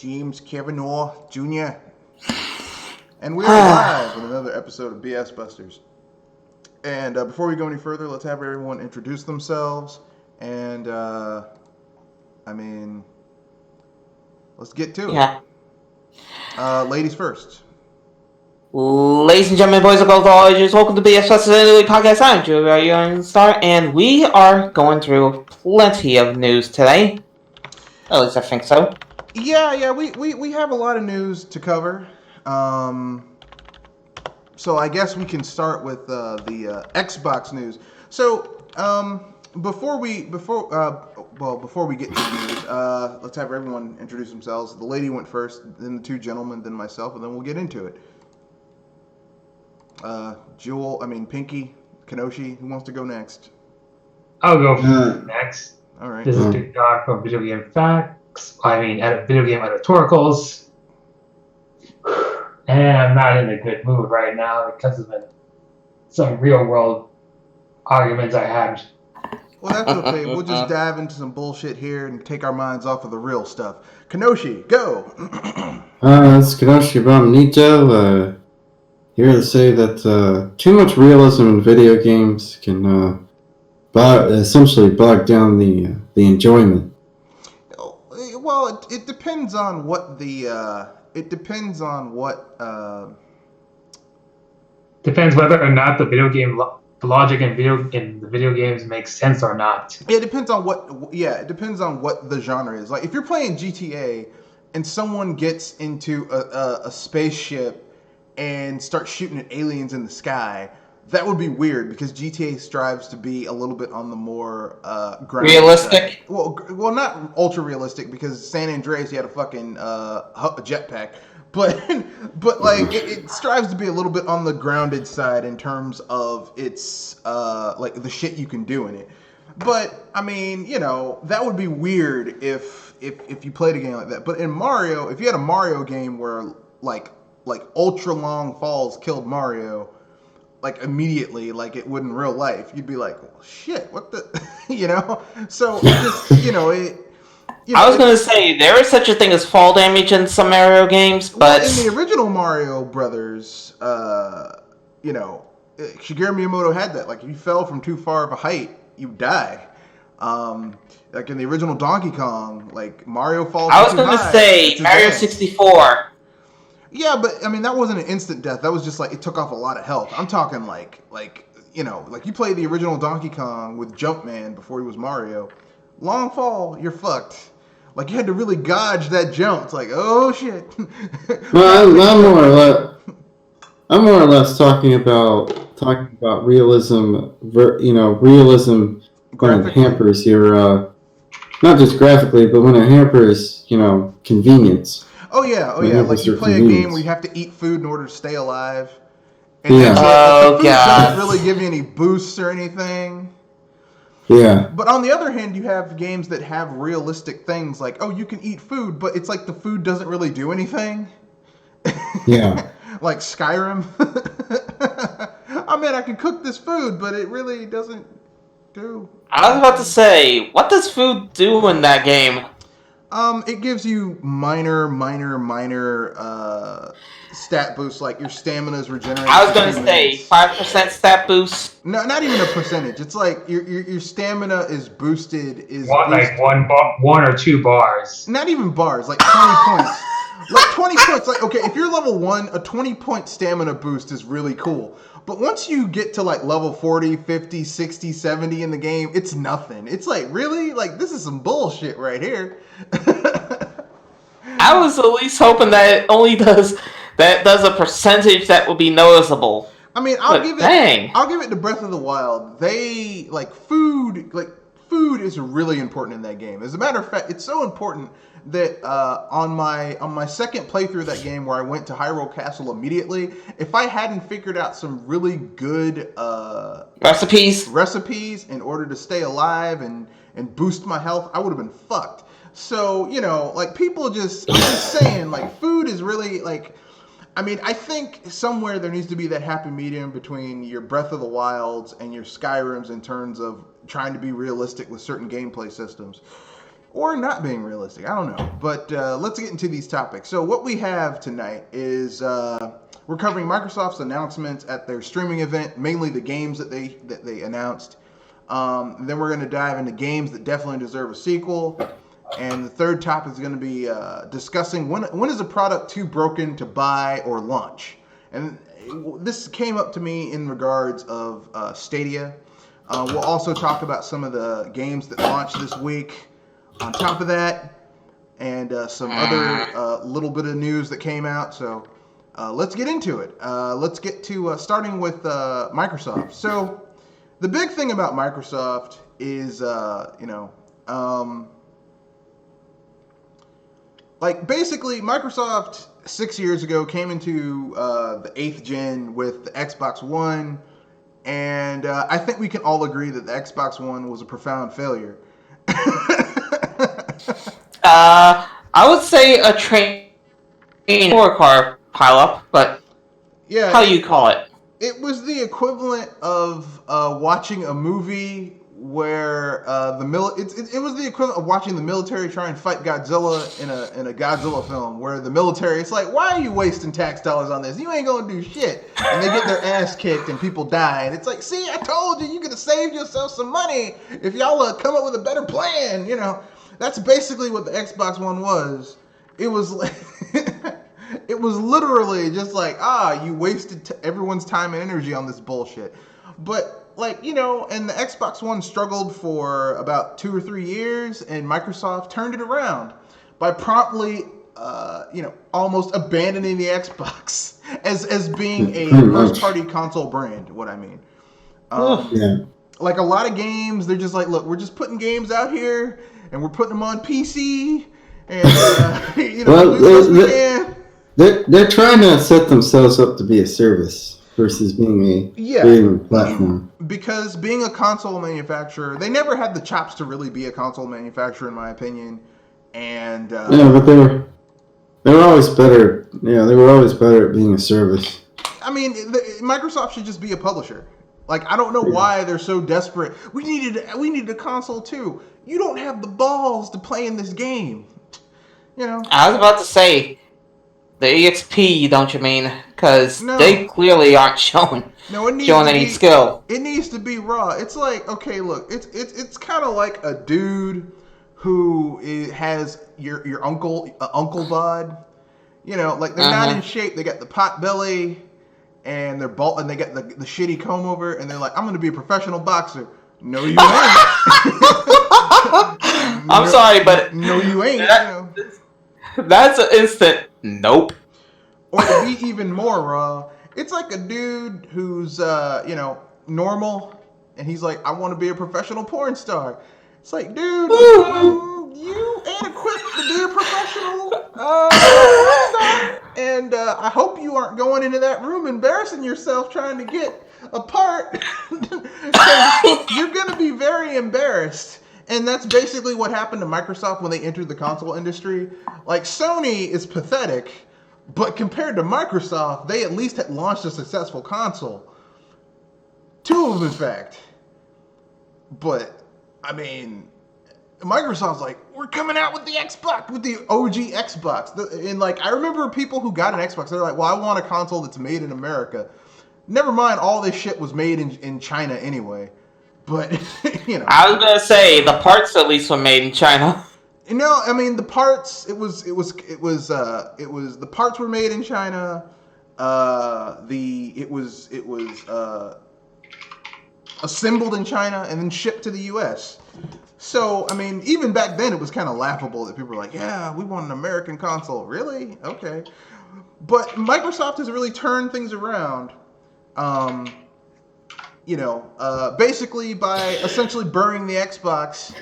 James Kavanaugh Jr. And we are live with another episode of BS Busters. And before we go any further, let's have everyone introduce themselves. And, let's get to it. Ladies first. Ladies and gentlemen, boys and girls, all ages, welcome to BS Busters Daily Podcast. I'm Joe Star, and we are going through plenty of news today. At least I think so. Yeah, we have a lot of news to cover. So I guess we can start with the Xbox news. So before we get to the news, let's have everyone introduce themselves. The lady went first, then the two gentlemen, then myself, and then we'll get into it. Pinky, Kenoshi, who wants to go next? I'll go next. All right. This is Big Dog from Video Game Facts. Video Game Editorials. And I'm not in a good mood right now because of some real world arguments I had. Well, that's okay. We'll just dive into some bullshit here and take our minds off of the real stuff. Kenoshi, go! It's Kenoshi Abominito. Here to say that too much realism in video games can essentially bog down the enjoyment. Well, it depends on what depends whether or not the video game the logic in the video games makes sense or not. It depends on what the genre is. Like if you're playing GTA and someone gets into a spaceship and starts shooting at aliens in the sky, that would be weird because GTA strives to be a little bit on the more realistic. Well, not ultra realistic because San Andreas you had a fucking jetpack, but like it strives to be a little bit on the grounded side in terms of its like the shit you can do in it. But I mean, that would be weird if you played a game like that. But in Mario, if you had a Mario game where like ultra long falls killed Mario, like immediately, like it would in real life, you'd be like, well, shit, what the, So just, I was going to say there is such a thing as fall damage in some Mario games, but in the original Mario Brothers, Shigeru Miyamoto had that. Like if you fell from too far of a height, you die. Like in the original Donkey Kong, like Mario falls. I was going to say Mario 64. Yeah, but I mean that wasn't an instant death. That was just like it took off a lot of health. I'm talking like you play the original Donkey Kong with Jumpman before he was Mario. Long fall, you're fucked. Like you had to really gauge that jump. It's like, oh shit. Well, I'm more or less talking about realism. Realism when it hampers your not just graphically, but when it hampers convenience. Oh yeah. Like you play a game where you have to eat food in order to stay alive. And yeah. The food doesn't really give you any boosts or anything. Yeah. But on the other hand, you have games that have realistic things like, oh, you can eat food, but it's like the food doesn't really do anything. Yeah. Like Skyrim. I mean, I can cook this food, but it really doesn't do. I was about to say, what does food do in that game? It gives you minor stat boosts, like your stamina's regenerated. I was going to say 5% stat boost. No, not even a percentage. It's like your stamina is boosted. Like one or two bars. Not even bars, like 20 points. Like 20 points. Like, okay, if you're level 1, a 20-point stamina boost is really cool. But once you get to like level 40, 50, 60, 70 in the game, it's nothing. It's like, really? Like, this is some bullshit right here. I was at least hoping that it only does a percentage that will be noticeable. I mean, I'll give it to Breath of the Wild. They food is really important in that game. As a matter of fact, it's so important that on my second playthrough of that game, where I went to Hyrule Castle immediately, if I hadn't figured out some really good recipes in order to stay alive and boost my health, I would have been fucked. So like I'm just saying, like food is really like. I mean, I think somewhere there needs to be that happy medium between your Breath of the Wilds and your Skyrims in terms of trying to be realistic with certain gameplay systems. or not being realistic. I don't know. But let's get into these topics. So what we have tonight is we're covering Microsoft's announcements at their streaming event, mainly the games that they announced. Then we're going to dive into games that definitely deserve a sequel. And the third topic is going to be discussing when is a product too broken to buy or launch. And this came up to me in regards of Stadia. We'll also talk about some of the games that launched this week. On top of that, and some other little bit of news that came out. So let's get into it. Let's get to starting with Microsoft. So the big thing about Microsoft is, like basically Microsoft 6 years ago came into the 8th gen with the Xbox One, and I think we can all agree that the Xbox One was a profound failure. I would say a train or car pileup, but Yeah, how do you call it? it was the equivalent of watching a movie where it was the equivalent of watching the military try and fight Godzilla in a Godzilla film, where the military, it's like, why are you wasting tax dollars on this? You ain't gonna do shit, and they get their ass kicked and people die, and it's like, see, I told you, you could have saved yourself some money if y'all come up with a better plan. That's basically what the Xbox One was. It was like. It was literally just like, you wasted everyone's time and energy on this bullshit. But, and the Xbox One struggled for about 2 or 3 years, and Microsoft turned it around by promptly, almost abandoning the Xbox as being a first-party console brand, what I mean. Yeah. Like a lot of games, they're just like, look, we're just putting games out here, and we're putting them on PC, and, They're trying to set themselves up to be a service versus being a gaming platform. Because being a console manufacturer, they never had the chops to really be a console manufacturer, in my opinion. And but they were always better. Yeah, they were always better at being a service. I mean, Microsoft should just be a publisher. Like, I don't know why they're so desperate. We needed a console too. You don't have the balls to play in this game. I was about to say. The EXP, don't you mean? Because they clearly aren't showing any skill. It needs to be raw. It's like, okay, look, it's kind of like a dude who has your uncle bod. Like they're not in shape. They got the pot belly, and they're and they got the shitty comb over, and they're like, I'm gonna be a professional boxer. No, you ain't. I'm sorry, but no, you ain't. That's an instant nope. Or to be even more raw, it's like a dude who's, normal, and he's like, I want to be a professional porn star. It's like, dude, you ain't equipped to be a professional porn star, and I hope you aren't going into that room embarrassing yourself trying to get a part, because you're going to be very embarrassed. And that's basically what happened to Microsoft when they entered the console industry. Like, Sony is pathetic, but compared to Microsoft, they at least had launched a successful console. 2 of them, in fact. But, I mean, Microsoft's like, we're coming out with the Xbox, with the OG Xbox. And, I remember people who got an Xbox, they're like, well, I want a console that's made in America. Never mind, all this shit was made in China anyway. But, I was gonna say the parts at least were made in China. I mean the parts. It was the parts were made in China. It was assembled in China and then shipped to the U.S. So I mean, even back then, it was kind of laughable that people were like, "Yeah, we want an American console." Really? Okay. But Microsoft has really turned things around. Basically by essentially burning the Xbox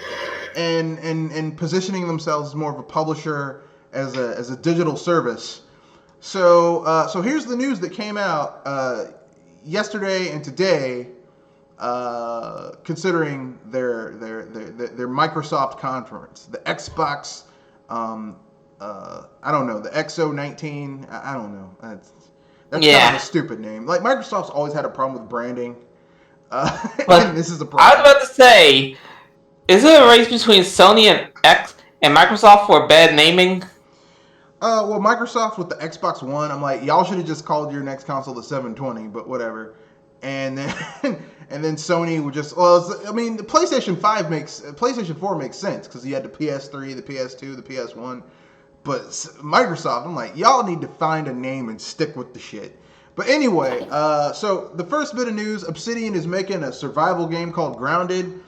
and positioning themselves as more of a publisher, as a digital service. So here's the news that came out yesterday and today, considering their Microsoft conference, the Xbox. I don't know, the XO19. I don't know. That's kind of a stupid name. Like, Microsoft's always had a problem with branding. But this is a problem. I was about to say, is it a race between Sony and And Microsoft for bad naming. Well, Microsoft with the Xbox One, I'm like, y'all should have just called your next console the 720, but whatever. And then and then Sony would just, I mean, the PlayStation 4 makes sense because you had the PS3, the PS2, the PS1. But Microsoft, I'm like, y'all need to find a name and stick with the shit. But anyway, so the first bit of news, Obsidian is making a survival game called Grounded.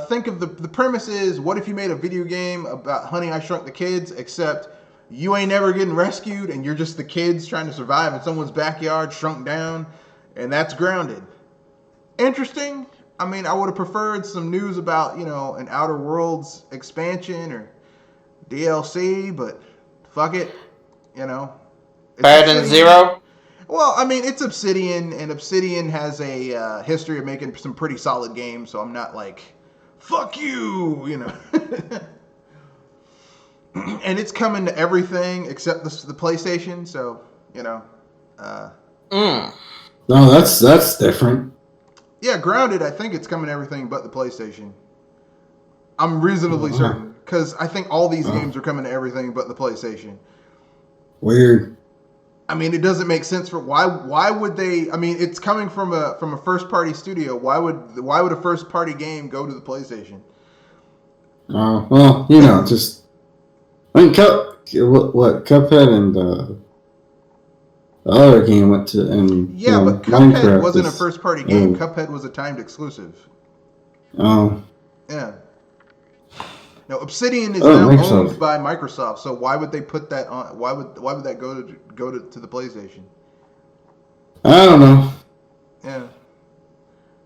Think of the premise is, what if you made a video game about Honey, I Shrunk the Kids, except you ain't never getting rescued and you're just the kids trying to survive in someone's backyard shrunk down, and that's Grounded. Interesting. I mean, I would have preferred some news about, an Outer Worlds expansion or DLC, but fuck it, It's Better than Obsidian. zero. Well, I mean, it's Obsidian, and Obsidian has a history of making some pretty solid games, so I'm not like, fuck you. And it's coming to everything except the PlayStation, so, Mm. No, that's different. Yeah, Grounded, I think it's coming to everything but the PlayStation. I'm reasonably certain, because I think all these games are coming to everything but the PlayStation. Weird. I mean, it doesn't make sense for why would they? I mean, it's coming from a first party studio. Why would a first party game go to the PlayStation? Well, just I mean, Cuphead and the other game went to and Yeah, but Cuphead Minecraft wasn't a is- first party game. Cuphead was a timed exclusive. Oh, Yeah. No, Obsidian is Oh, now Microsoft. owned by Microsoft. So why would they put that on? Why would that go to the PlayStation? I don't know. Yeah.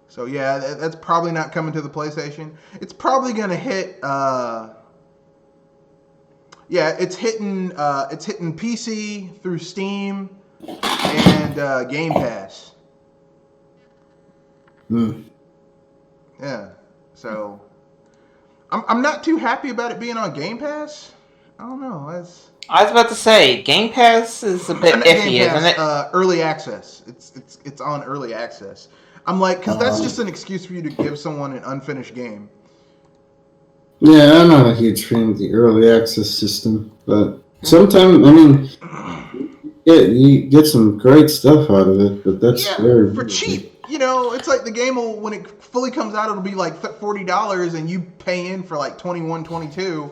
So yeah, that's probably not coming to the PlayStation. It's probably gonna hit. Yeah, it's hitting PC through Steam and Game Pass. Hmm. Yeah. So I'm not too happy about it being on Game Pass. I don't know. I was about to say, Game Pass is a bit Not iffy, Game Pass, isn't it? early access. It's on early access. I'm like, because that's just an excuse for you to give someone an unfinished game. Yeah, I'm not a huge fan of the early access system, but sometimes, I mean, you get some great stuff out of it, but that's Yeah, very for cheap. It's like the game will, when it fully comes out, it'll be like $40, and you pay in for like $21, $22.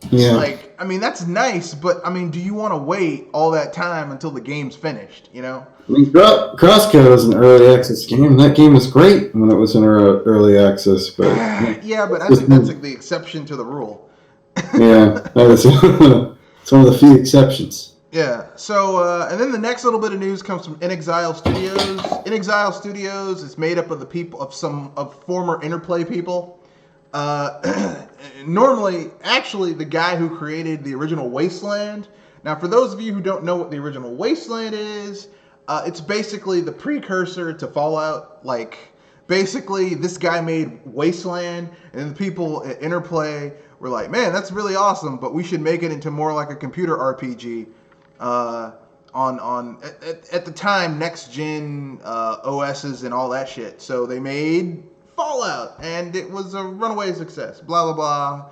Yeah. Like, I mean, that's nice, but I mean, do you want to wait all that time until the game's finished? I mean, Crosscode was an early access game, and that game was great when it was in early access, but Yeah, but I think that's like the exception to the rule. yeah, that is it's one of the few exceptions. Yeah. So, and then the next little bit of news comes from In Exile Studios. In Exile Studios is made up of the people of former Interplay people. Normally, actually, the guy who created the original Wasteland. Now, for those of you who don't know what the original Wasteland is, it's basically the precursor to Fallout. Like, basically, this guy made Wasteland, and the people at Interplay were like, "Man, that's really awesome, but we should make it into more like a computer RPG." At the time, next gen OSs and all that shit. So they made Fallout, and it was a runaway success. Blah blah blah.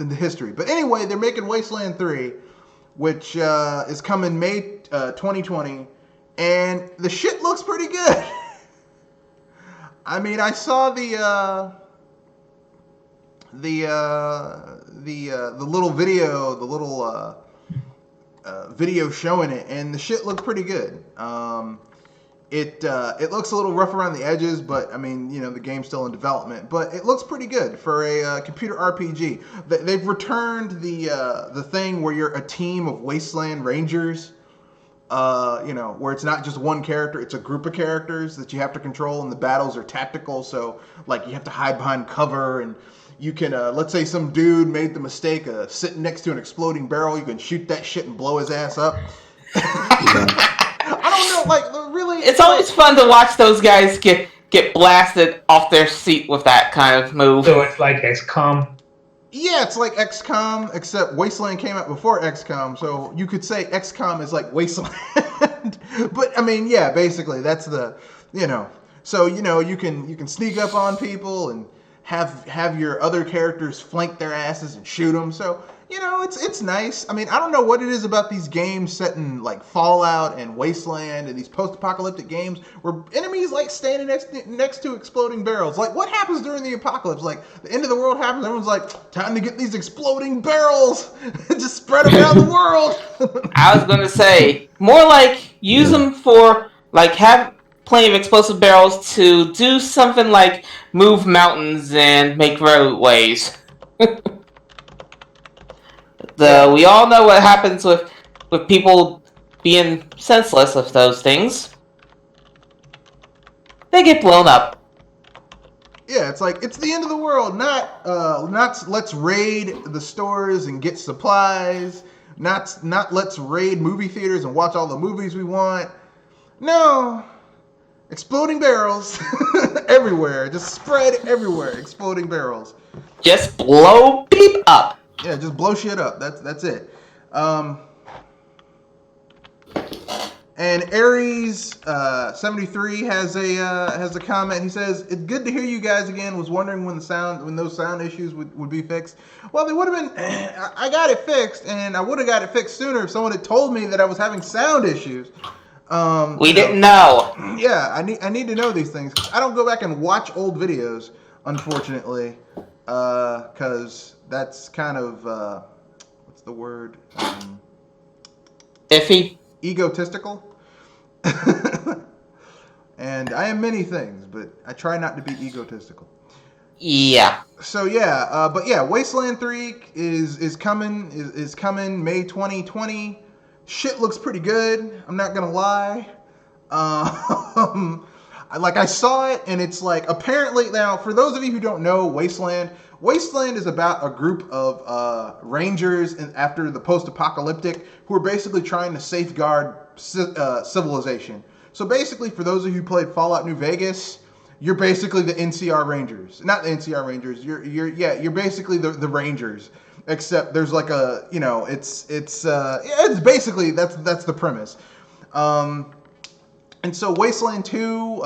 The history. But anyway, they're making Wasteland 3, which is coming May 2020, and the shit looks pretty good. I mean, I saw the little video, video showing it, and the shit looked pretty good. It looks a little rough around the edges, but I mean, the game's still in development. But it looks pretty good for a computer RPG. They've returned the thing where you're a team of Wasteland Rangers. Where it's not just one character, it's a group of characters that you have to control, and the battles are tactical. So, like, you have to hide behind cover, and you can, let's say some dude made the mistake of sitting next to an exploding barrel. You can shoot that shit and blow his ass up. I don't know, like, really. It's always fun to watch those guys get blasted off their seat with that kind of move. So it's like XCOM. Yeah, it's like XCOM, except Wasteland came out before XCOM, so you could say XCOM is like Wasteland. But I mean, yeah, basically that's the, so you can sneak up on people and have your other characters flank their asses and shoot them. So it's nice. I mean, I don't know what it is about these games set in like Fallout and Wasteland and these post-apocalyptic games where enemies like standing next to exploding barrels. Like, what happens during the apocalypse? Like, the end of the world happens, everyone's like, time to get these exploding barrels, just spread them around the world. I was gonna say more like use them for like have plenty of explosive barrels to do something like move mountains and make roadways. We all know what happens with people being senseless of those things. They get blown up. Yeah, it's like it's the end of the world. Not let's raid the stores and get supplies. Not let's raid movie theaters and watch all the movies we want. No, exploding barrels everywhere. Just spread everywhere. Exploding barrels. Just blow beep up. Yeah, just blow shit up. That's it. And Aries 73 has a comment. He says, "It's good to hear you guys again. Was wondering when those sound issues would be fixed. Well, they would have been. I got it fixed, and I would have got it fixed sooner if someone had told me that I was having sound issues. We didn't know. Yeah, I need to know these things. I don't go back and watch old videos, unfortunately, because that's kind of what's the word? Iffy. Egotistical. And I am many things, but I try not to be egotistical. Yeah. So yeah, but yeah, Wasteland 3 is coming May 2020. Shit looks pretty good. I'm not gonna lie. I saw it, and it's like apparently now for those of you who don't know Wasteland is about a group of rangers after the post-apocalyptic who are basically trying to safeguard civilization. So basically, for those of you who played Fallout New Vegas, you're basically the NCR Rangers. Not the NCR Rangers. You're basically the Rangers. Except there's like a it's basically that's the premise. And so Wasteland 2,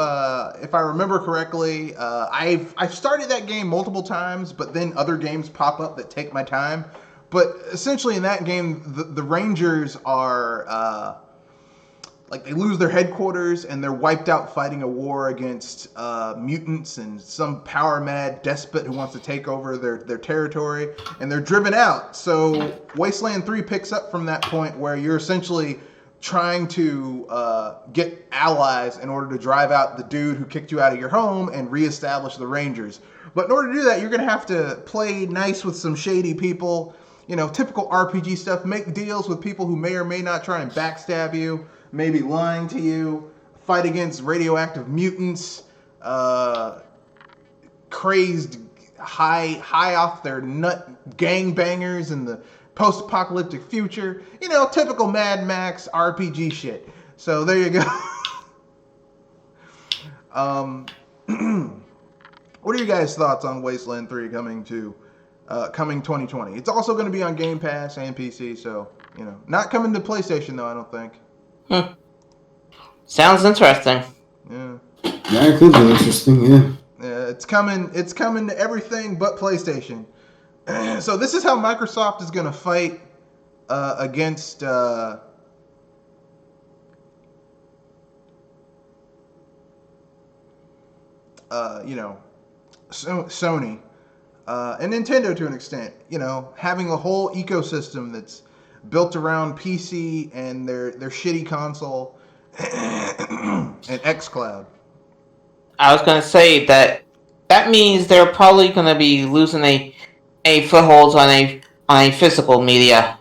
if I remember correctly, I've started that game multiple times, but then other games pop up that take my time. But essentially in that game, the Rangers are they lose their headquarters and they're wiped out fighting a war against mutants and some power-mad despot who wants to take over their territory, and they're driven out. So Wasteland 3 picks up from that point where you're essentially trying to get allies in order to drive out the dude who kicked you out of your home and reestablish the Rangers. But in order to do that, you're going to have to play nice with some shady people, typical RPG stuff, make deals with people who may or may not try and backstab you, maybe lying to you, fight against radioactive mutants, crazed, high off their nut gangbangers in the post-apocalyptic future. Typical Mad Max RPG shit. So there you go. What are you guys' thoughts on Wasteland 3 coming 2020? It's also going to be on Game Pass and PC, so, not coming to PlayStation though, I don't think. Sounds interesting. Yeah. Yeah, it could be interesting, yeah. Yeah, it's coming to everything but PlayStation. So this is how Microsoft is going to fight against Sony and Nintendo to an extent. Having a whole ecosystem that's built around PC and their shitty console and xCloud. I was going to say that means they're probably going to be losing a foothold on a physical media.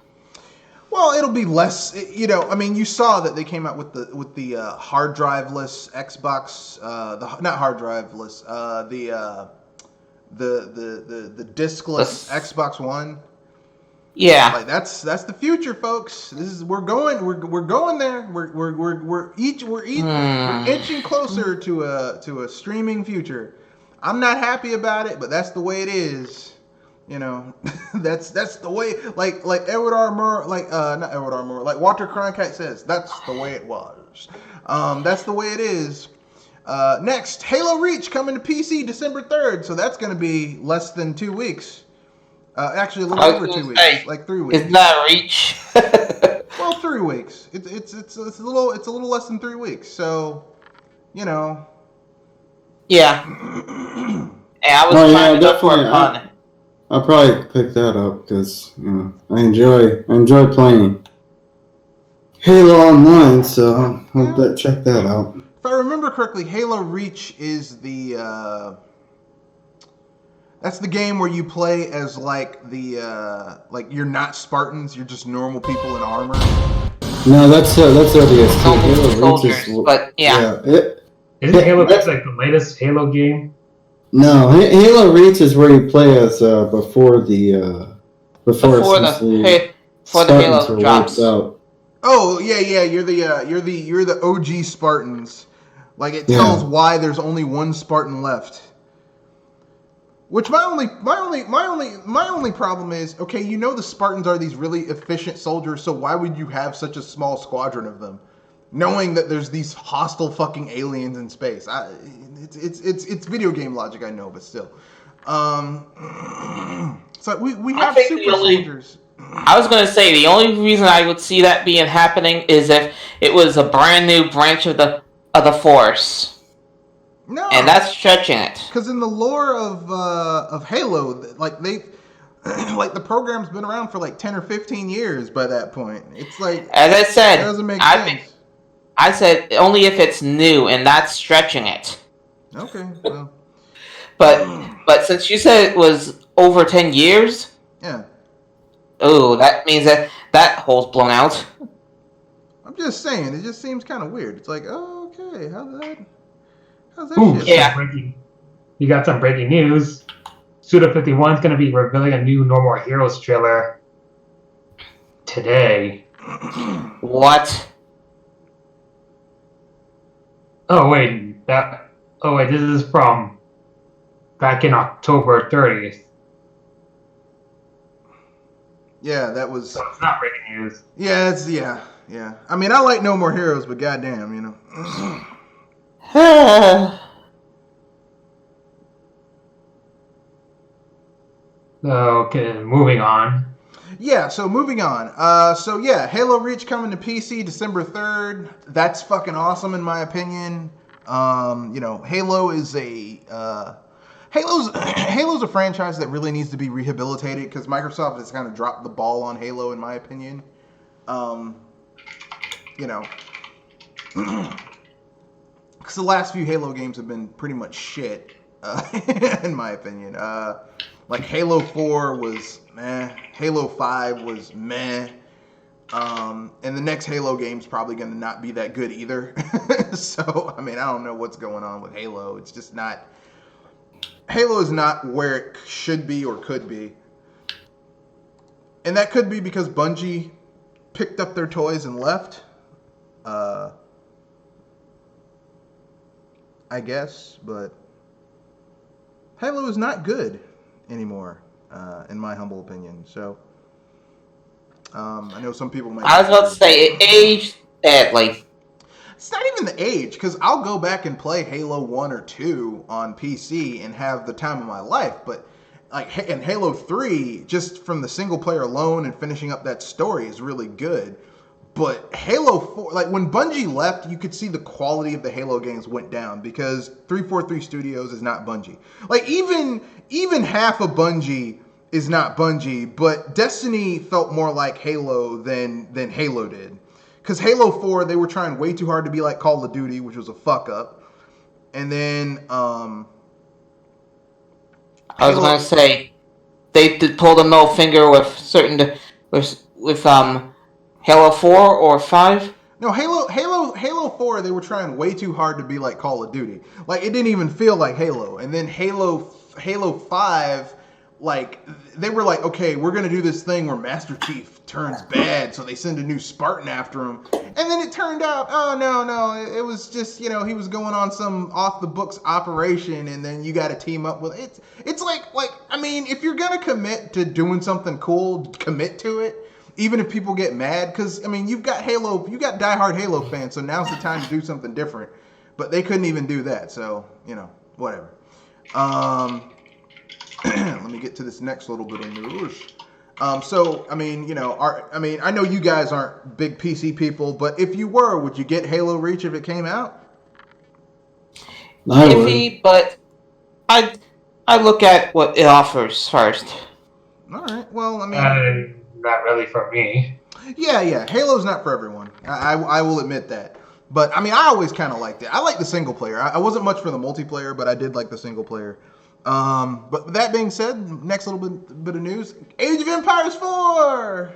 Well, it'll be less. You saw that they came out with the hard drive-less Xbox. Not hard drive-less. The diskless Xbox One. Yeah. That's the future, folks. We're going there. We're inching closer to a streaming future. I'm not happy about it, but that's the way it is. That's the way. Like Edward R. Murrow, not Edward R. Murrow, like Walter Cronkite says, that's the way it was. That's the way it is. Next, Halo Reach coming to PC December 3rd, so that's going to be less than 2 weeks. Actually, a I little was over gonna 2 weeks, say, like 3 weeks. Isn't that a reach? Well, 3 weeks. It's a little less than 3 weeks. So, you know. Yeah. And I was Oh trying yeah, to go for definitely. a fun. I'll probably pick that up because I enjoy playing Halo Online. So I'll check that out. If I remember correctly, Halo Reach is that's the game where you play as like like you're not Spartans, you're just normal people in armor. No, that's ODST. Normal Halo Reach soldiers, is but yeah. Isn't Halo Reach like the latest Halo game? No, Halo Reach is where you play as before Before essentially for the Spartans Halo were wiped drops. out. Oh yeah, you're the OG Spartans. Like it tells Yeah. why there's only one Spartan left. Which my only problem is, okay, you know the Spartans are these really efficient soldiers, so why would you have such a small squadron of them, knowing that there's these hostile fucking aliens in space? It's video game logic, I know, but still. So we I have think super the only- soldiers. I was gonna say the only reason I would see that being happening is if it was a brand new branch of the Force, No, and that's stretching it. because in the lore of Halo, like they. Like the program's been around for like 10 or 15 years by that point. It's like As I said, it doesn't make sense. I said only if it's new, and that's stretching it. Okay, well, But since you said it was over 10 years, yeah. oh, that means that hole's blown out. I'm just saying, it just seems kind of weird. It's like, oh, okay, how's that Ooh, shit? Yeah. You got some breaking news. Suda51 is going to be revealing a new No More Heroes trailer today. What? Oh wait, this is from back in October 30th. Yeah, that was. So it's not breaking news. Yeah, yeah. I mean, I like No More Heroes, but goddamn, you know. Okay, moving on. Yeah, so moving on. So yeah, Halo Reach coming to PC December 3rd. That's fucking awesome in my opinion. You know, Halo is Halo's a franchise that really needs to be rehabilitated because Microsoft has kind of dropped the ball on Halo in my opinion. You know, because the last few Halo games have been pretty much shit, in my opinion. Like Halo 4 was meh, Halo 5 was meh, and the next Halo game's probably going to not be that good either. So, I mean, I don't know what's going on with Halo. It's just not... Halo is not where it should be or could be. And that could be because Bungie picked up their toys and left. I guess, but Halo is not good anymore, in my humble opinion. So, I know some people might... I was about to say, it aged badly. It's not even the age, because I'll go back and play Halo 1 or 2 on PC and have the time of my life, but like in Halo 3, just from the single player alone and finishing up that story is really good. But Halo 4, like when Bungie left, you could see the quality of the Halo games went down because 343 Studios is not Bungie. Like even half of Bungie is not Bungie, but Destiny felt more like Halo than Halo did. Because Halo 4, they were trying way too hard to be like Call of Duty, which was a fuck up. And then I was gonna say they pulled a middle finger with Halo 4 or 5. No, Halo 4, they were trying way too hard to be like Call of Duty. Like, it didn't even feel like Halo. And then Halo 5, like, they were like, okay, we're going to do this thing where Master Chief turns bad, so they send a new Spartan after him. And then it turned out, oh, no, it was just, you know, he was going on some off-the-books operation, and then you got to team up with it. It's like, I mean, if you're going to commit to doing something cool, commit to it. Even if people get mad, because, I mean, you've got diehard Halo fans, so now's the time to do something different. But they couldn't even do that, so, you know, whatever. let me get to this next little bit of news. So I mean, I know you guys aren't big PC people, but if you were, would you get Halo Reach if it came out? I would. Iffy, but I look at what it offers first. All right. Well, I mean, Not really for me. yeah. Halo's not for everyone. I will admit that. But I mean, I always kind of liked it. I like the single player. I wasn't much for the multiplayer, but I did like the single player. But with that being said, next little bit of news: Age of Empires 4.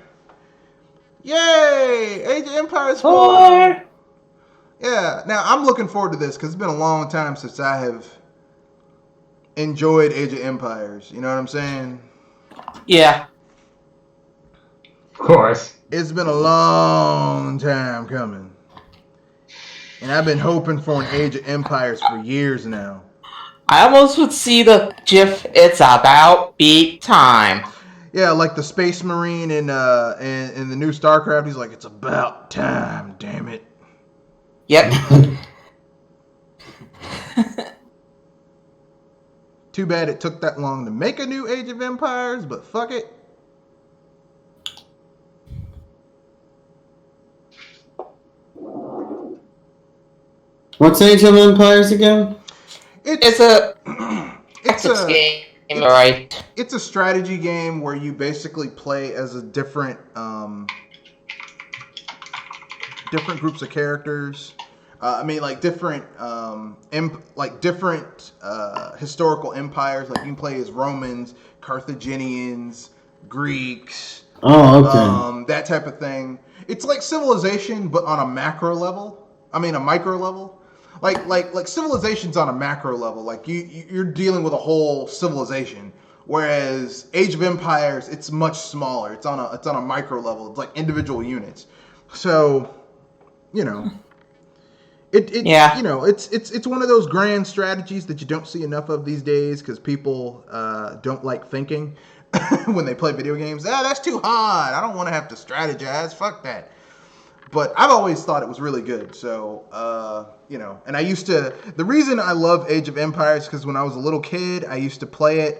Yay! Age of Empires 4. Yeah. Now I'm looking forward to this because it's been a long time since I have enjoyed Age of Empires. You know what I'm saying? Yeah. Of course. It's been a long time coming. And I've been hoping for an Age of Empires for years now. I almost would see the GIF. It's about beat time. Yeah, like the Space Marine in the new StarCraft. He's like, it's about time, damn it. Yep. Too bad it took that long to make a new Age of Empires, but fuck it. What's Age of Empires again? It's a it's game, right? It's a strategy game where you basically play as a different groups of characters. Different historical empires. Like you can play as Romans, Carthaginians, Greeks. Oh, okay. That type of thing. It's like Civilization, but on a macro level. I mean, a micro level. Like Civilization's on a macro level. Like you're dealing with a whole civilization. Whereas Age of Empires, it's much smaller. It's on a micro level. It's like individual units. So, you know. It's one of those grand strategies that you don't see enough of these days because people don't like thinking when they play video games. That's too hard. I don't want to have to strategize. Fuck that. But I've always thought it was really good. So, and I used to. The reason I love Age of Empires because when I was a little kid, I used to play it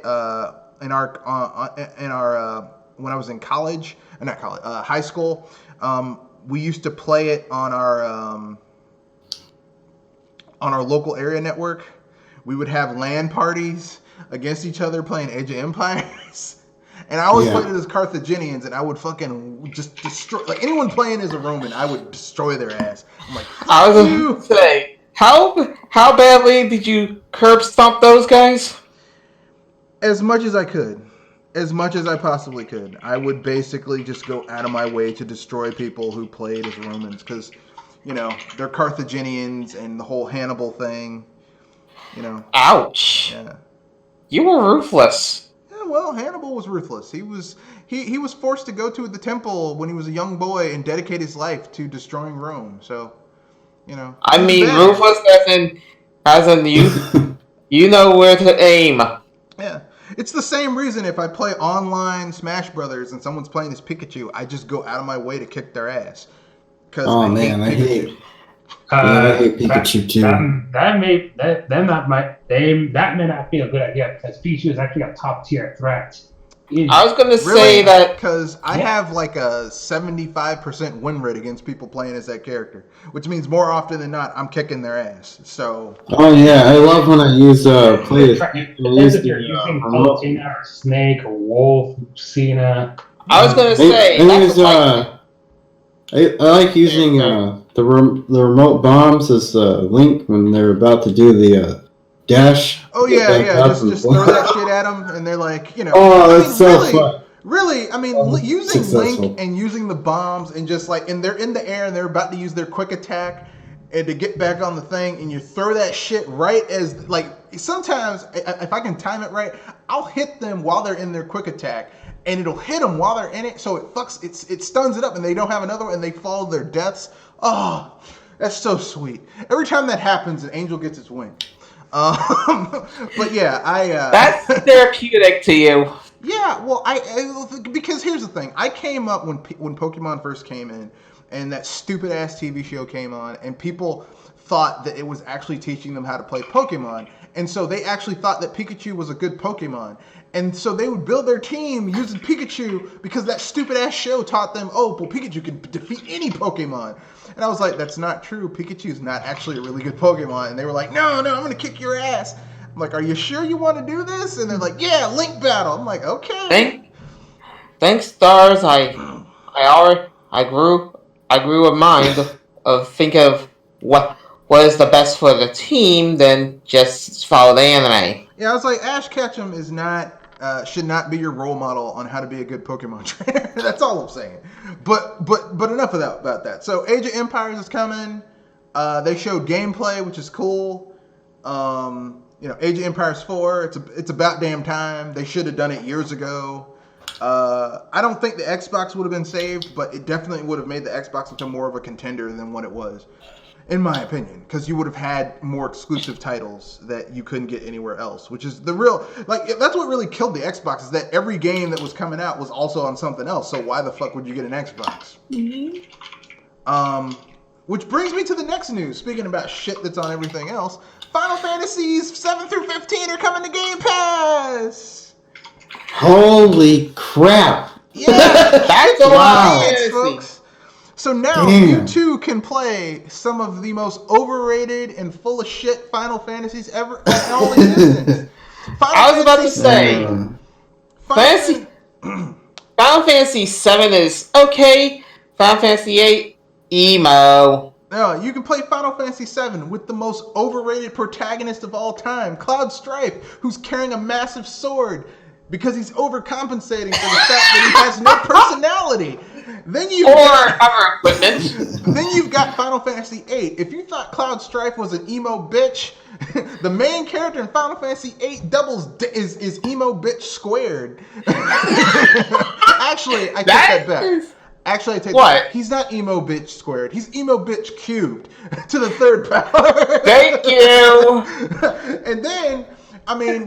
in our when I was in college, not college, high school. We used to play it on our local area network. We would have LAN parties against each other playing Age of Empires. And I always played it as Carthaginians, and I would fucking just destroy. Like anyone playing as a Roman, I would destroy their ass. I'm like, I was going to say, how badly did you curb stomp those guys? As much as I could. As much as I possibly could. I would basically just go out of my way to destroy people who played as Romans, because they're Carthaginians and the whole Hannibal thing, Ouch. Yeah. You were ruthless. Yeah, well, Hannibal was ruthless. He was forced to go to the temple when he was a young boy and dedicate his life to destroying Rome. So, I mean, ruthless as in you know where to aim. Yeah. It's the same reason if I play online Smash Brothers and someone's playing as Pikachu, I just go out of my way to kick their ass. Oh man, I hate Pikachu too. That may not be a good idea because Pikachu is actually a top tier threat. I was going to say that because I have like a 75% win rate against people playing as that character, which means more often than not I'm kicking their ass. So. Oh yeah, I love when I use play. Depends if you're using Palutena or Snake or Wolf, Cena. I was going to say. I like using the remote bombs as Link when they're about to do the dash. Oh yeah. Just throw that shit at them, and they're like, Oh, that's so fun. Really, I mean, using Link and using the bombs and just like, and they're in the air and they're about to use their quick attack and to get back on the thing, and you throw that shit right as like sometimes if I can time it right, I'll hit them while they're in their quick attack. And it'll hit them while they're in it, so it stuns it up, and they don't have another one, and they fall to their deaths. Oh, that's so sweet. Every time that happens, an angel gets its wing. But yeah, that's therapeutic to you. Yeah, well, because here's the thing. I came up when Pokemon first came in, and that stupid ass TV show came on, and people thought that it was actually teaching them how to play Pokemon, and so they actually thought that Pikachu was a good Pokemon, and so they would build their team using Pikachu because that stupid ass show taught them, oh, well, Pikachu can defeat any Pokemon, and I was like, that's not true. Pikachu's not actually a really good Pokemon, and they were like, no, I'm gonna kick your ass. I'm like, are you sure you want to do this? And they're like, yeah, Link Battle. I'm like, okay. Thanks, stars. I grew a mind of think of what is the best for the team than just follow the anime. Yeah, I was like, Ash Ketchum is not should not be your role model on how to be a good Pokemon trainer. That's all I'm saying. But enough of that about that. So Age of Empires is coming. They showed gameplay, which is cool. Age of Empires 4. It's about damn time. They should have done it years ago. I don't think the Xbox would have been saved, but it definitely would have made the Xbox into more of a contender than what it was, in my opinion, because you would have had more exclusive titles that you couldn't get anywhere else, which is the real, that's what really killed the Xbox, is that every game that was coming out was also on something else, so why the fuck would you get an Xbox? Mm-hmm. Which brings me to the next news, speaking about shit that's on everything else. Final Fantasies 7 through 15 are coming to Game Pass! Holy crap! Yeah, That's a lot, folks. So now you too can play some of the most overrated and full of shit Final Fantasies ever in all existence. I was about to say, Final Fantasy 7 is okay. Final Fantasy 8, emo. No, you can play Final Fantasy 7 with the most overrated protagonist of all time, Cloud Strife, who's carrying a massive sword because he's overcompensating for the fact that he has no personality. Then you've got Final Fantasy 8. If you thought Cloud Strife was an emo bitch, the main character in Final Fantasy 8 is emo bitch squared. Actually, I take that back. Actually, I take that back. He's not emo bitch squared. He's emo bitch cubed to the third power. Thank you. And then,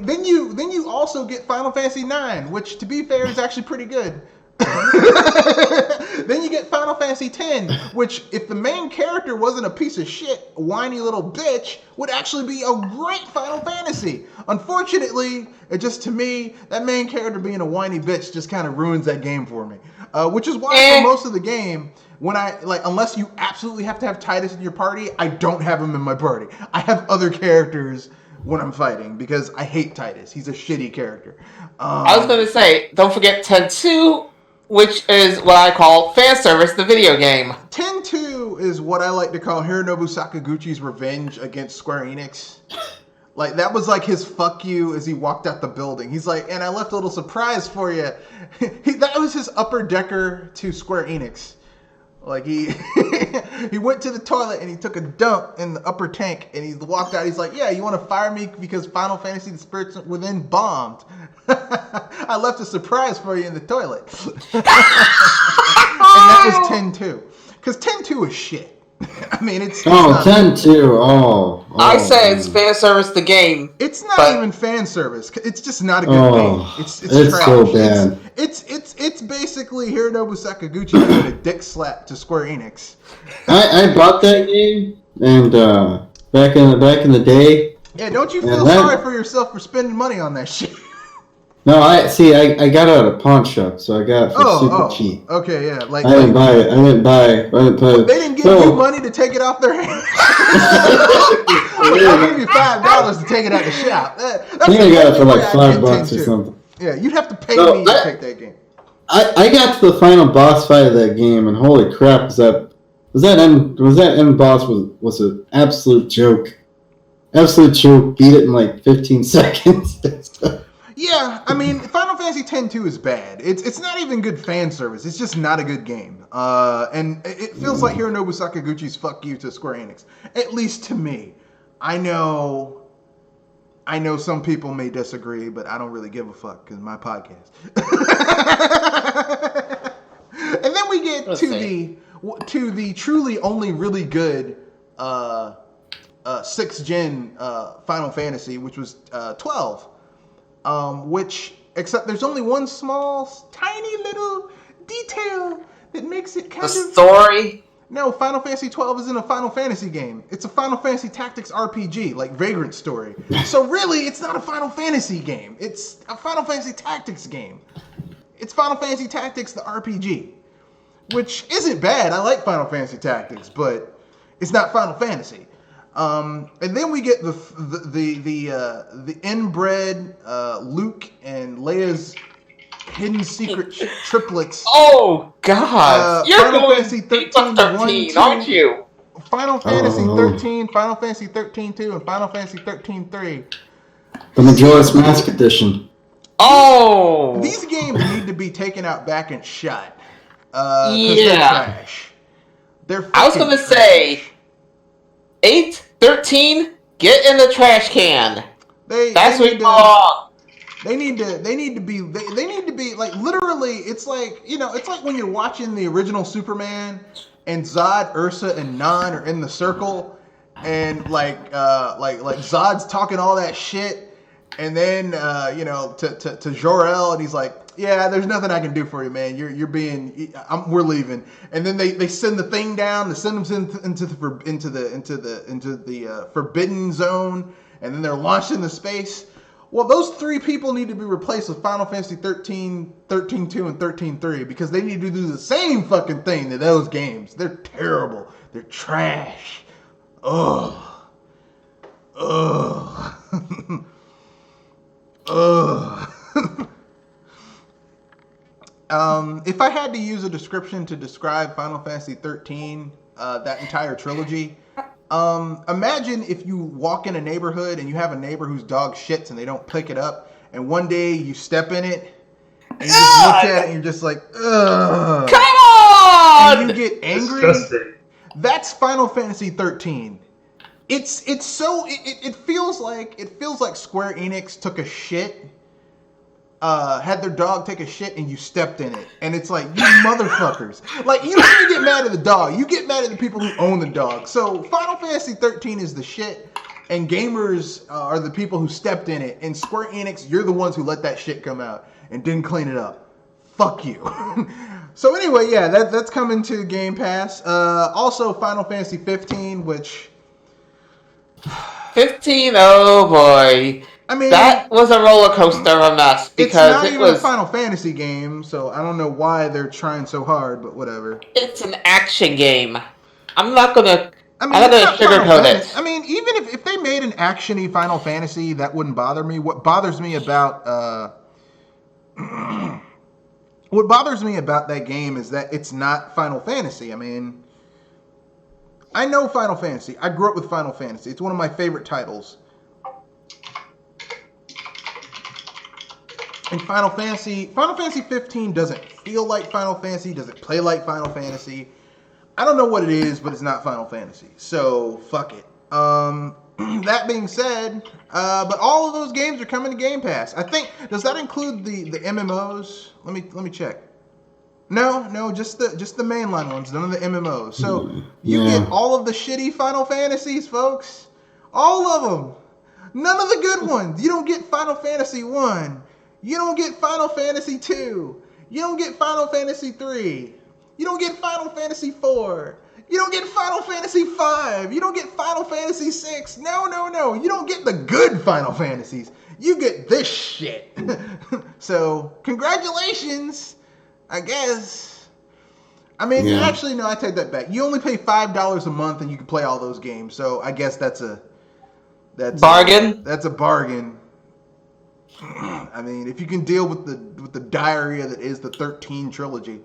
then you also get Final Fantasy 9, which, to be fair, is actually pretty good. Then you get Final Fantasy X, which, if the main character wasn't a piece of shit, whiny little bitch, would actually be a great Final Fantasy. Unfortunately, to me, that main character being a whiny bitch just kind of ruins that game for me. Which is why for most of the game, when unless you absolutely have to have Titus in your party, I don't have him in my party. I have other characters when I'm fighting because I hate Titus. He's a shitty character. I was going to say, don't forget 10-2, which is what I call fan service, the video game. 10-2 is what I like to call Hironobu Sakaguchi's revenge against Square Enix. That was his fuck you as he walked out the building. He's like, and I left a little surprise for you. That was his upper decker to Square Enix. He went to the toilet and he took a dump in the upper tank and he walked out. He's like, yeah, you want to fire me because Final Fantasy The Spirits Within bombed. I left a surprise for you in the toilet. And that was 10-2. Because 10-2 is shit. It's 10-2. I say it's fan service the game. It's not even fan service. It's just not a good game. It's trash. So bad. It's basically Hironobu Sakaguchi doing a dick slap to Square Enix. I bought that game and back in the day. Yeah, don't you feel sorry for yourself for spending money on that shit? No, I got it at a pawn shop, so I got it for super cheap. Okay, yeah. I didn't buy it. They didn't give you money to take it off their hands. I'll give you $5 to take it out the shop. I think I got it for $5 or something. Yeah, you'd have to pay me to take that game. I got to the final boss fight of that game, and holy crap, was that end boss was an absolute joke. Absolute joke. Beat it in 15 seconds. Yeah, Final Fantasy X-2 is bad. It's not even good fan service. It's just not a good game. And it feels like Hironobu Sakaguchi's fuck you to Square Enix. At least to me. I know some people may disagree, but I don't really give a fuck because my podcast. And then we get to the truly only really good 6th gen Final Fantasy, which was 12. Which Except there's only one small, tiny little detail that makes it kind The of... story? No, Final Fantasy 12 isn't a Final Fantasy game. It's a Final Fantasy Tactics RPG, like Vagrant Story. So really, it's not a Final Fantasy game. It's a Final Fantasy Tactics game. It's Final Fantasy Tactics, the RPG, which isn't bad. I like Final Fantasy Tactics, but it's not Final Fantasy. And then we get the inbred Luke and Leia's hidden secret triplets. Oh God! You're Final going Fantasy deep 13 on to 1, 13, 2. aren't you? Final Fantasy 13, Final Fantasy 13-2, and Final Fantasy 13-3. The Majora's Mask edition. Oh! These games need to be taken out back and shot. Yeah. They're trash. I was gonna say 8, 13, get in the trash can. That's what you belong. They need to be like, literally, it's like, it's like when you're watching the original Superman and Zod, Ursa, and Nan are in the circle, and like Zod's talking all that shit, and then to Jor-El, and he's like, yeah, there's nothing I can do for you, man. We're leaving. And then they send the thing down. They send them into the forbidden zone, and then they're launched into space. Well, those 3 people need to be replaced with Final Fantasy 13, 13-2, and 13-3, because they need to do the same fucking thing to those games. They're terrible. They're trash. Ugh. Ugh. Ugh. If I had to use a description to describe Final Fantasy 13, that entire trilogy, imagine if you walk in a neighborhood and you have a neighbor whose dog shits and they don't pick it up, and one day you step in it and you just look at it and you're just like, ugh. Come on! And you get angry. Disgusting. That's Final Fantasy 13. It feels like Square Enix took a shit, had their dog take a shit, and you stepped in it, and it's like, you motherfuckers. Like, you don't even get mad at the dog. You get mad at the people who own the dog. So Final Fantasy 13 is the shit, and gamers are the people who stepped in it. And Square Enix, you're the ones who let that shit come out and didn't clean it up. Fuck you. So anyway, yeah, that's coming to Game Pass. Also, Final Fantasy 15, which... 15, oh boy. I mean, that was a roller coaster of a mess, because it's not it even was a Final Fantasy game, so I don't know why they're trying so hard, but whatever. It's an action game. I'm not gonna I mean, I'm not it's gonna not Final sugarcoat Fantasy. it. I mean, even if they made an action-y Final Fantasy, that wouldn't bother me. What bothers me about that game is that it's not Final Fantasy. I mean, I know Final Fantasy. I grew up with Final Fantasy. It's one of my favorite titles. And Final Fantasy 15 doesn't feel like Final Fantasy, doesn't play like Final Fantasy. I don't know what it is, but it's not Final Fantasy. So, fuck it. That being said, but all of those games are coming to Game Pass. I think, does that include the MMOs? Let me check. No, just the mainline ones, none of the MMOs. So you get all of the shitty Final Fantasies, folks. All of them. None of the good ones. You don't get Final Fantasy 1. You don't get Final Fantasy 2. You don't get Final Fantasy 3. You don't get Final Fantasy 4. You don't get Final Fantasy 5. You don't get Final Fantasy 6. No. You don't get the good Final Fantasies. You get this shit. So, congratulations, I guess. I mean, actually, no, I take that back. You only pay $5 a month and you can play all those games. So, I guess that's bargain. That's a bargain. I mean, if you can deal with the diarrhea that is the 13 trilogy.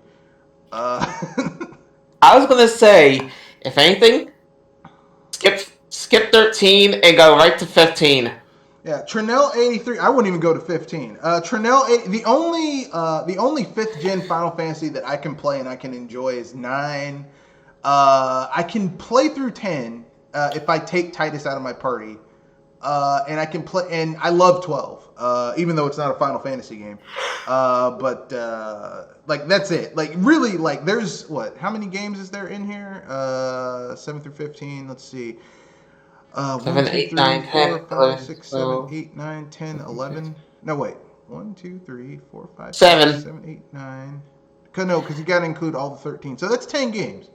I was gonna say, if anything, skip 13 and go right to 15. Yeah, Trinell 83. I wouldn't even go to 15. Trinell 8. The only 5th gen Final Fantasy that I can play and I can enjoy is 9. I can play through 10 if I take Titus out of my party. And I can play, and I love 12, even though it's not a Final Fantasy game. But like, that's it. Like, really, like, there's how many games is there in here? 7 through 15. Let's see. 7, 8, 9, 10, 11, 6, 7, 8, 9, 10, 11. No, wait. 1, 2, 3, 4, 5, 6, 7. 7, 8, 9. No, because you got to include all the 13. So that's 10 games.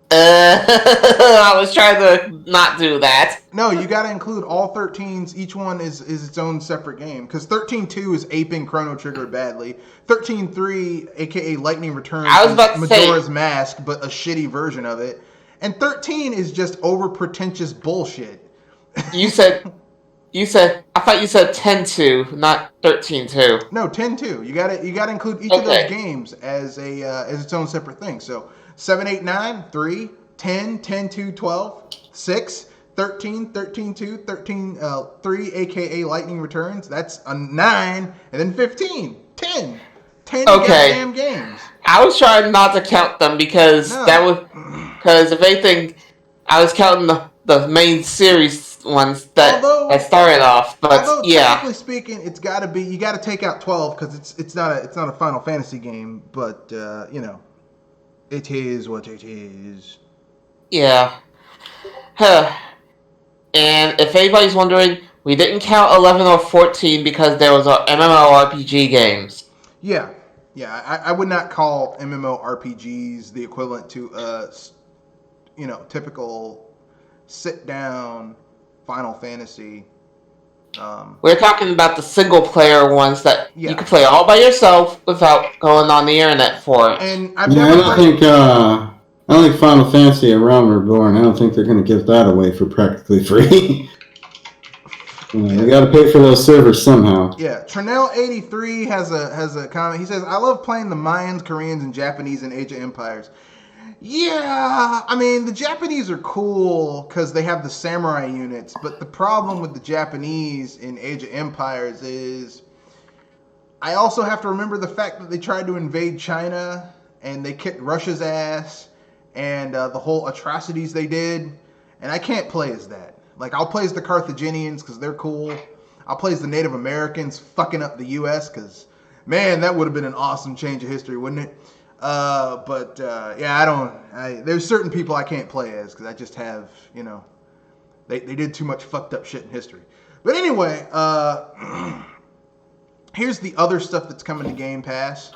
I was trying to not do that. No, you got to include all 13s. Each one is its own separate game. Because 13.2 is aping Chrono Trigger badly. 13.3, aka Lightning Returns, I was about to is say- Majora's Mask, but a shitty version of it. And 13 is just over pretentious bullshit. You said. I thought you said 10-2, not 13-2. No, 10.2. You got to include each of those games as its own separate thing. So 7, 8, 9, 3, 10, 10, 2, 12, 6, 13, 13, 2, 13, 3, aka Lightning Returns. That's a 9, and then 15, 10. 10 goddamn games. I was trying not to count them because if anything, I was counting the main series ones that started off. But technically speaking, it's got to be, you got to take out 12 because it's not a Final Fantasy game, but it is what it is. Yeah. And if anybody's wondering, we didn't count 11 or 14 because there was MMORPG games. Yeah. I would not call MMORPGs the equivalent to typical sit-down Final Fantasy. We're talking about the single-player ones that you can play all by yourself without going on the internet for it. And I don't think Final Fantasy or Realm Reborn, I don't think they're going to give that away for practically free. You got to pay for those servers somehow. Yeah, Trinell83 has a comment. He says, "I love playing the Mayans, Koreans, and Japanese in Age of Empires." Yeah, I mean, the Japanese are cool because they have the samurai units, but the problem with the Japanese in Age of Empires is I also have to remember the fact that they tried to invade China and they kicked Russia's ass and the whole atrocities they did, and I can't play as that. Like, I'll play as the Carthaginians because they're cool. I'll play as the Native Americans fucking up the U.S. because, man, that would have been an awesome change of history, wouldn't it? There's certain people I can't play as because I just have, they did too much fucked up shit in history. But anyway, here's the other stuff that's coming to Game Pass.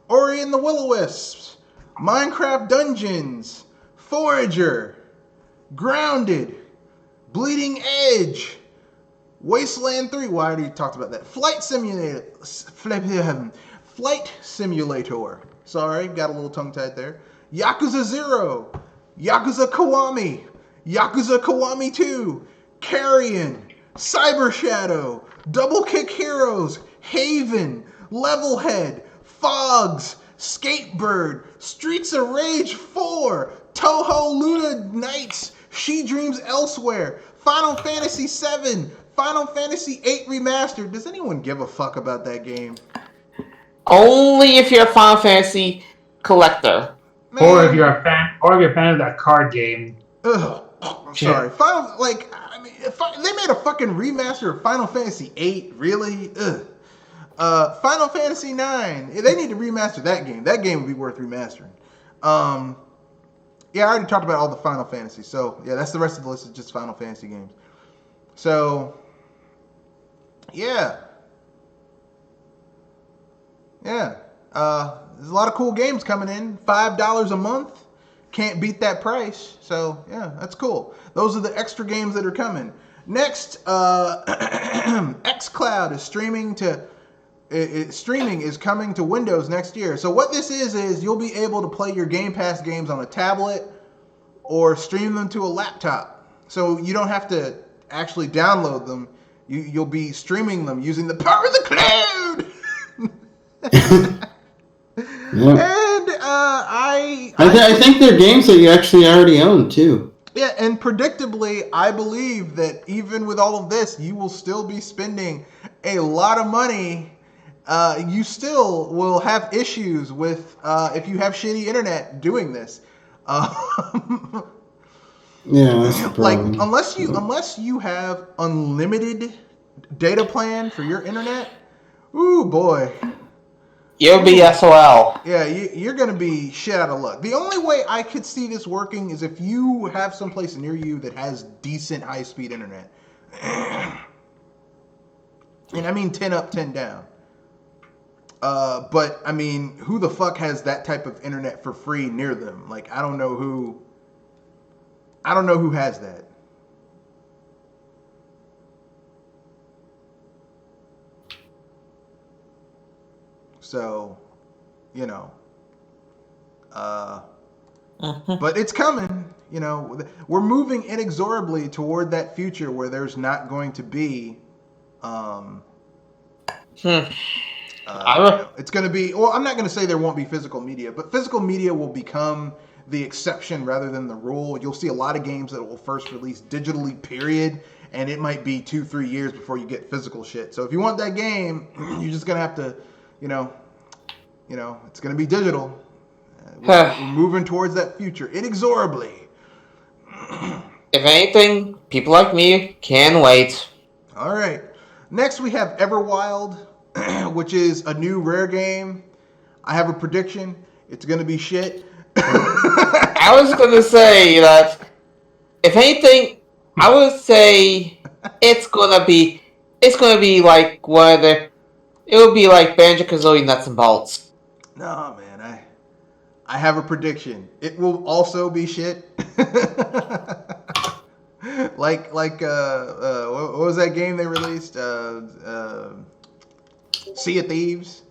Ori and the Will-O-Wisps, Minecraft Dungeons, Forager, Grounded, Bleeding Edge, Wasteland 3. Well, I already talked about that. Flight Simulator. Sorry, got a little tongue-tied there. Yakuza 0, Yakuza Kiwami, Yakuza Kiwami 2, Carrion, Cyber Shadow, Double Kick Heroes, Haven, Levelhead, Fogs, Skatebird, Streets of Rage 4, Toho Luna Nights, She Dreams Elsewhere, Final Fantasy 7, Final Fantasy 8 Remastered. Does anyone give a fuck about that game? Only if you're a Final Fantasy collector. Man. Or if you're a fan of that card game. Ugh. I'm sorry. If they made a fucking remaster of Final Fantasy 8, really? Ugh. Final Fantasy 9. They need to remaster that game. That game would be worth remastering. Yeah, I already talked about all the Final Fantasy. So, yeah, that's the rest of the list is just Final Fantasy games. So, yeah. Yeah. There's a lot of cool games coming in. $5 a month. Can't beat that price. So, yeah, that's cool. Those are the extra games that are coming. Next, xCloud is streaming is coming to Windows next year. So what this is you'll be able to play your Game Pass games on a tablet or stream them to a laptop. So you don't have to actually download them. You'll be streaming them using the power of the cloud. Yeah. And I think they're games that you actually already own too. Yeah, and predictably, I believe that even with all of this, you will still be spending a lot of money. You still will have issues with if you have shitty internet doing this. Yeah, that's the like problem. unless you have unlimited data plan for your internet, ooh boy. You'll be SOL. Yeah, you're going to be shit out of luck. The only way I could see this working is if you have someplace near you that has decent high-speed internet. And I mean 10 up, 10 down. But I mean, who the fuck has that type of internet for free near them? Like, I don't know who has that. So, you know, but it's coming. You know, we're moving inexorably toward that future where there's not going to be, it's going to be. Well, I'm not going to say there won't be physical media, but physical media will become the exception rather than the rule. You'll see a lot of games that will first release digitally, period, and it might be 2-3 years before you get physical shit. So if you want that game, you're just gonna have to, you know, it's gonna be digital. We're moving towards that future inexorably. If anything, people like me can wait. All right. Next we have Everwild, which is a new Rare game. I have a prediction. It's gonna be shit. I was gonna say that if anything, I would say it's gonna be like it would be like Banjo-Kazooie Nuts and Bolts. No, man, I have a prediction. It will also be shit. like what was that game they released? Sea of Thieves.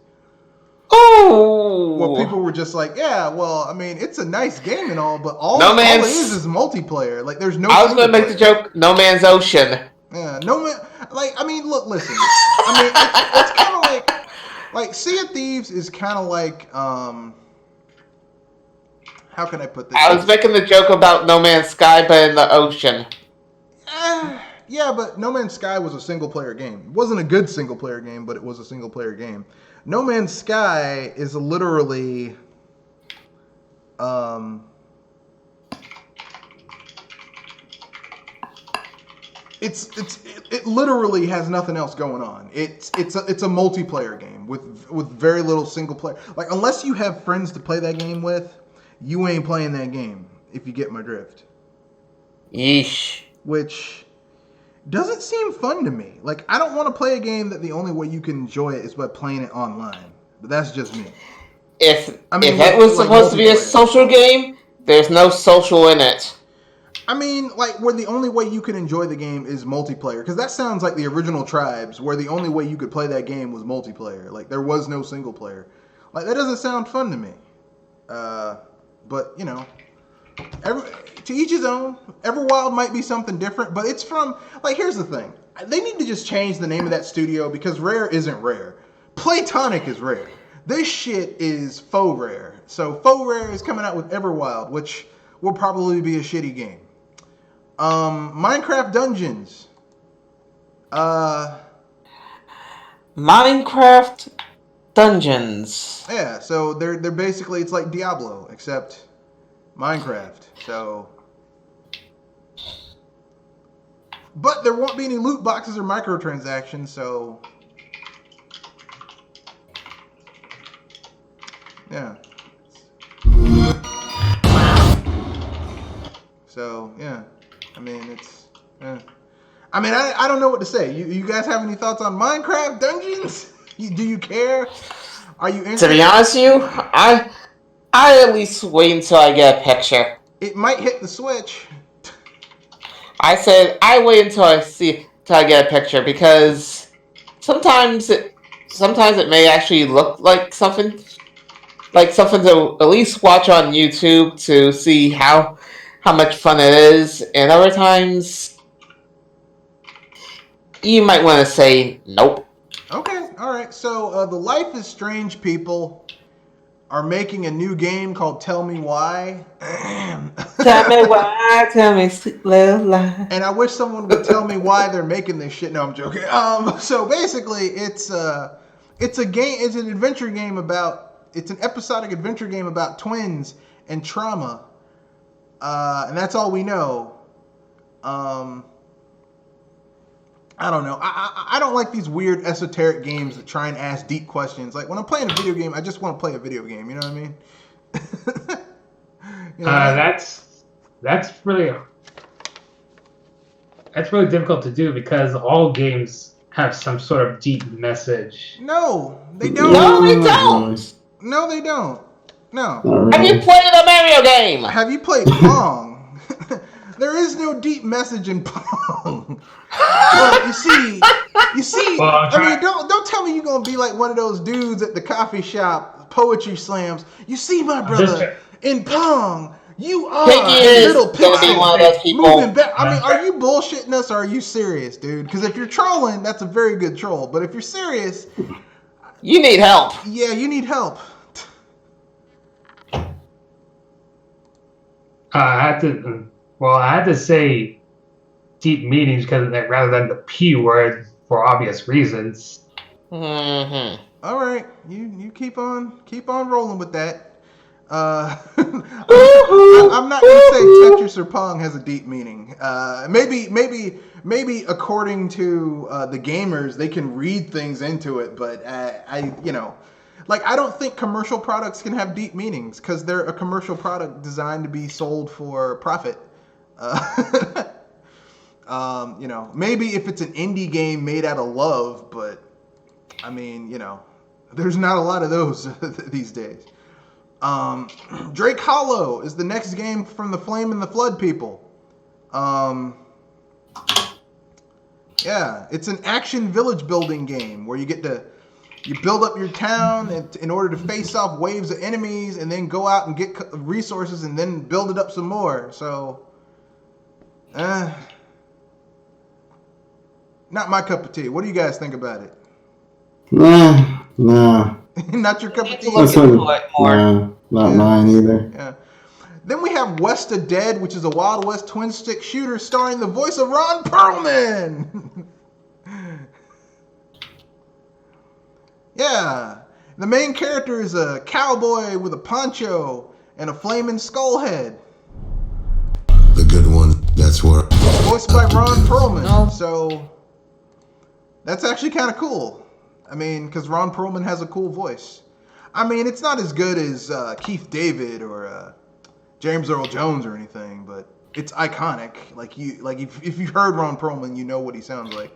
Oh! Well, people were just like, yeah, well, I mean, it's a nice game and all, but all it is multiplayer. Like, there's no. I was gonna make the joke, No Man's Ocean. Yeah, no man. Like, I mean, look, listen. I mean, it's kind of like Sea of Thieves is kind of like, how can I put this? I was making the joke about No Man's Sky, but in the ocean. Yeah, but No Man's Sky was a single player game. It wasn't a good single player game, but it was a single player game. No Man's Sky is literally, it literally has nothing else going on. It's a multiplayer game with very little single player. Like, unless you have friends to play that game with, you ain't playing that game. If you get my drift. Yeesh. Which doesn't seem fun to me. Like, I don't want to play a game that the only way you can enjoy it is by playing it online. But that's just me. If it was supposed to be a social game, there's no social in it. I mean, like, where the only way you can enjoy the game is multiplayer. Because that sounds like the original Tribes, where the only way you could play that game was multiplayer. Like, there was no single player. Like, that doesn't sound fun to me. But, you know, to each his own. Everwild might be something different, but it's from, like, here's the thing. They need to just change the name of that studio because Rare isn't Rare. Playtonic is Rare. This shit is faux Rare. So faux Rare is coming out with Everwild, which will probably be a shitty game. Minecraft Dungeons. Minecraft Dungeons. Yeah, so they're basically, it's like Diablo except Minecraft. So, but there won't be any loot boxes or microtransactions. So, yeah. So, yeah. I mean, it's. I mean, I don't know what to say. You guys have any thoughts on Minecraft Dungeons? Do you care? Are you interested? To be honest with you, I at least wait until I get a picture. It might hit the Switch. I said I wait until I get a picture because sometimes it may actually look like something to at least watch on YouTube to see how much fun it is, and other times you might want to say nope. Okay, all right. So the Life is Strange people are making a new game called Tell Me Why. Tell me why, tell me sweet little lie. And I wish someone would tell me why they're making this shit. No, I'm joking. So basically, it's an adventure game it's an episodic adventure game about twins and trauma. And that's all we know. I don't know. I don't like these weird esoteric games that try and ask deep questions. Like, when I'm playing a video game, I just want to play a video game. You know what I mean? You know, that's really difficult to do because all games have some sort of deep message. No, they don't. No, they No, don't. No, they don't. No. Not Have you really. played a Mario game? Have you played Pong? There is no deep message in Pong. Well, you see. Well, I mean, don't tell me you're gonna be like one of those dudes at the coffee shop, poetry slams. You see, my brother, in Pong, you are Piggy a is little gonna be pixel one of those people. moving back. I mean, are you bullshitting us or are you serious, dude? Because if you're trolling, that's a very good troll. But if you're serious, You need help. yeah, you need help. I had to say deep meanings because rather than the P word for obvious reasons. Mm-hmm. All right, you keep on rolling with that. I'm not gonna say Tetris or Pong has a deep meaning. Maybe according to the gamers, they can read things into it, but I don't think commercial products can have deep meanings because they're a commercial product designed to be sold for profit. Maybe if it's an indie game made out of love, but I mean, there's not a lot of those these days. Drake Hollow is the next game from the Flame and the Flood people. Yeah, it's an action village building game where you build up your town in order to face off waves of enemies and then go out and get resources and then build it up some more. So, not my cup of tea. What do you guys think about it? Nah. Not your cup of tea? Look into it more. Not mine either. Yeah. Then we have West of Dead, which is a Wild West twin-stick shooter starring the voice of Ron Perlman. Yeah. The main character is a cowboy with a poncho and a flaming skull head. The good one, that's where. Voiced by Ron Perlman. No. So, that's actually kind of cool. I mean, because Ron Perlman has a cool voice. I mean, it's not as good as Keith David or James Earl Jones or anything, but it's iconic. If you've heard Ron Perlman, you know what he sounds like.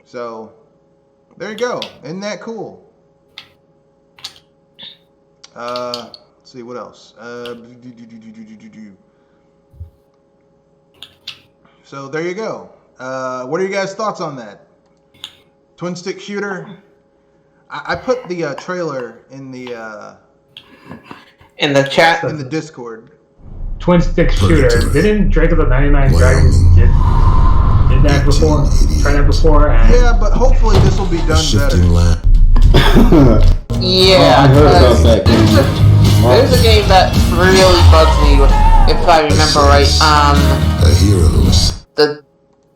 So, there you go. Isn't that cool? Let's see, what else? So, there you go. What are you guys' thoughts on that? Twin stick shooter? I put the trailer in the chat. in the Discord. Twin stick shooter. Didn't Drake of the 99 Dragons did that before? Try that before? And Yeah, but hopefully this will be done Shifting better. land. Yeah, I heard about that game. There's a game that really bugs me, if I remember right. The heroes. The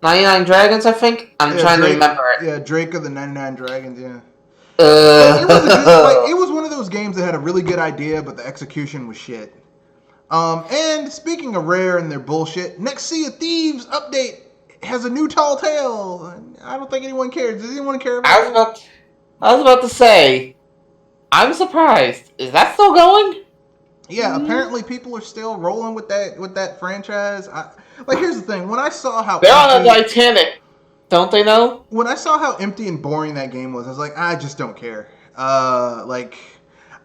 99 Dragons, I think. I'm Yeah, trying Drake, to remember it. Yeah, Drake of the 99 Dragons, yeah. It was a good, it was one of those games that had a really good idea, but the execution was shit. And speaking of Rare and their bullshit, next Sea of Thieves update has a new tall tale. I don't think anyone cares. Does anyone care about it? I was about to say, I'm surprised. Is that still going? Yeah, apparently people are still rolling with that franchise. Here's the thing: when I saw how They're on a Titanic, don't they know? when I saw how empty and boring that game was, I was like, I just don't care. I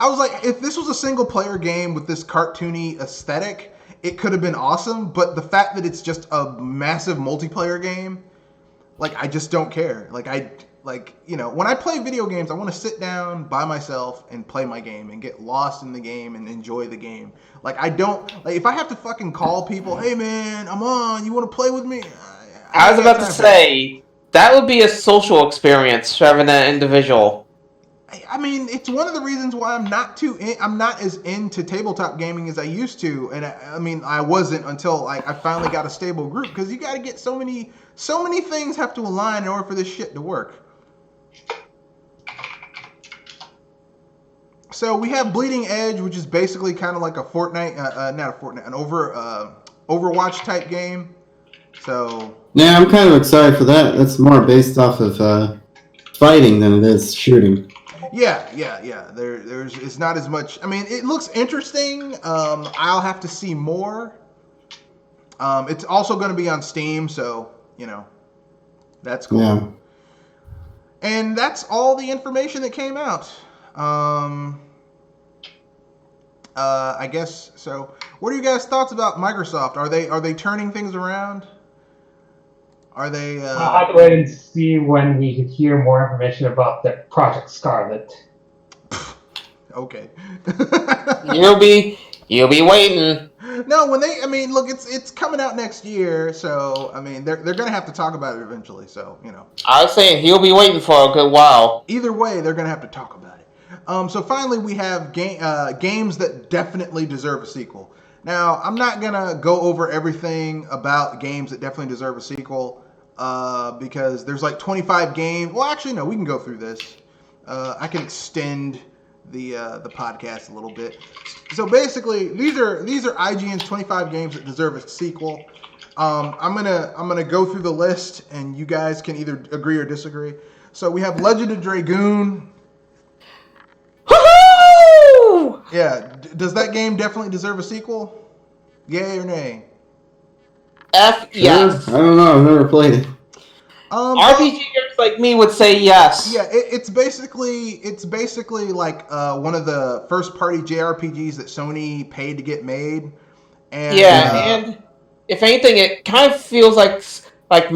was like, if this was a single player game with this cartoony aesthetic, it could have been awesome. But the fact that it's just a massive multiplayer game, I just don't care. When I play video games, I want to sit down by myself and play my game and get lost in the game and enjoy the game. If I have to fucking call people, hey man, I'm on, you want to play with me? I was about to say, that would be a social experience rather than an individual. I mean, it's one of the reasons why I'm not as into tabletop gaming as I used to, and I wasn't until I finally got a stable group, because you got to get so many things have to align in order for this shit to work. So we have Bleeding Edge, which is basically kind of like a Fortnite, an Overwatch type game. So Yeah, I'm kind of excited for that. That's more based off of fighting than it is shooting. yeah. There's it's not as much. I mean, it looks interesting. I'll have to see more. It's also going to be on Steam, so that's cool. Yeah. And that's all the information that came out. I guess so. What are you guys' thoughts about Microsoft? Are they turning things around? Are they? I'll have to wait and see when we can hear more information about the Project Scarlet. Okay. You'll be waiting. No, look, it's coming out next year, so they're gonna have to talk about it eventually. So I was saying he'll be waiting for a good while. either way, they're gonna have to talk about it. So finally, we have games that definitely deserve a sequel. Now, I'm not gonna go over everything about games that definitely deserve a sequel because there's like 25 games. Well, actually, no, we can go through this. I can extend the podcast a little bit. So basically, these are IGN's 25 games that deserve a sequel. I'm gonna go through the list, and you guys can either agree or disagree. So we have Legend of Dragoon. Woohoo! Yeah, does that game definitely deserve a sequel? Yay or nay? Yes. I don't know. I've never played it. RPGers like me would say yes. Yeah, it's basically like one of the first party JRPGs that Sony paid to get made. And And if anything, it kind of feels like the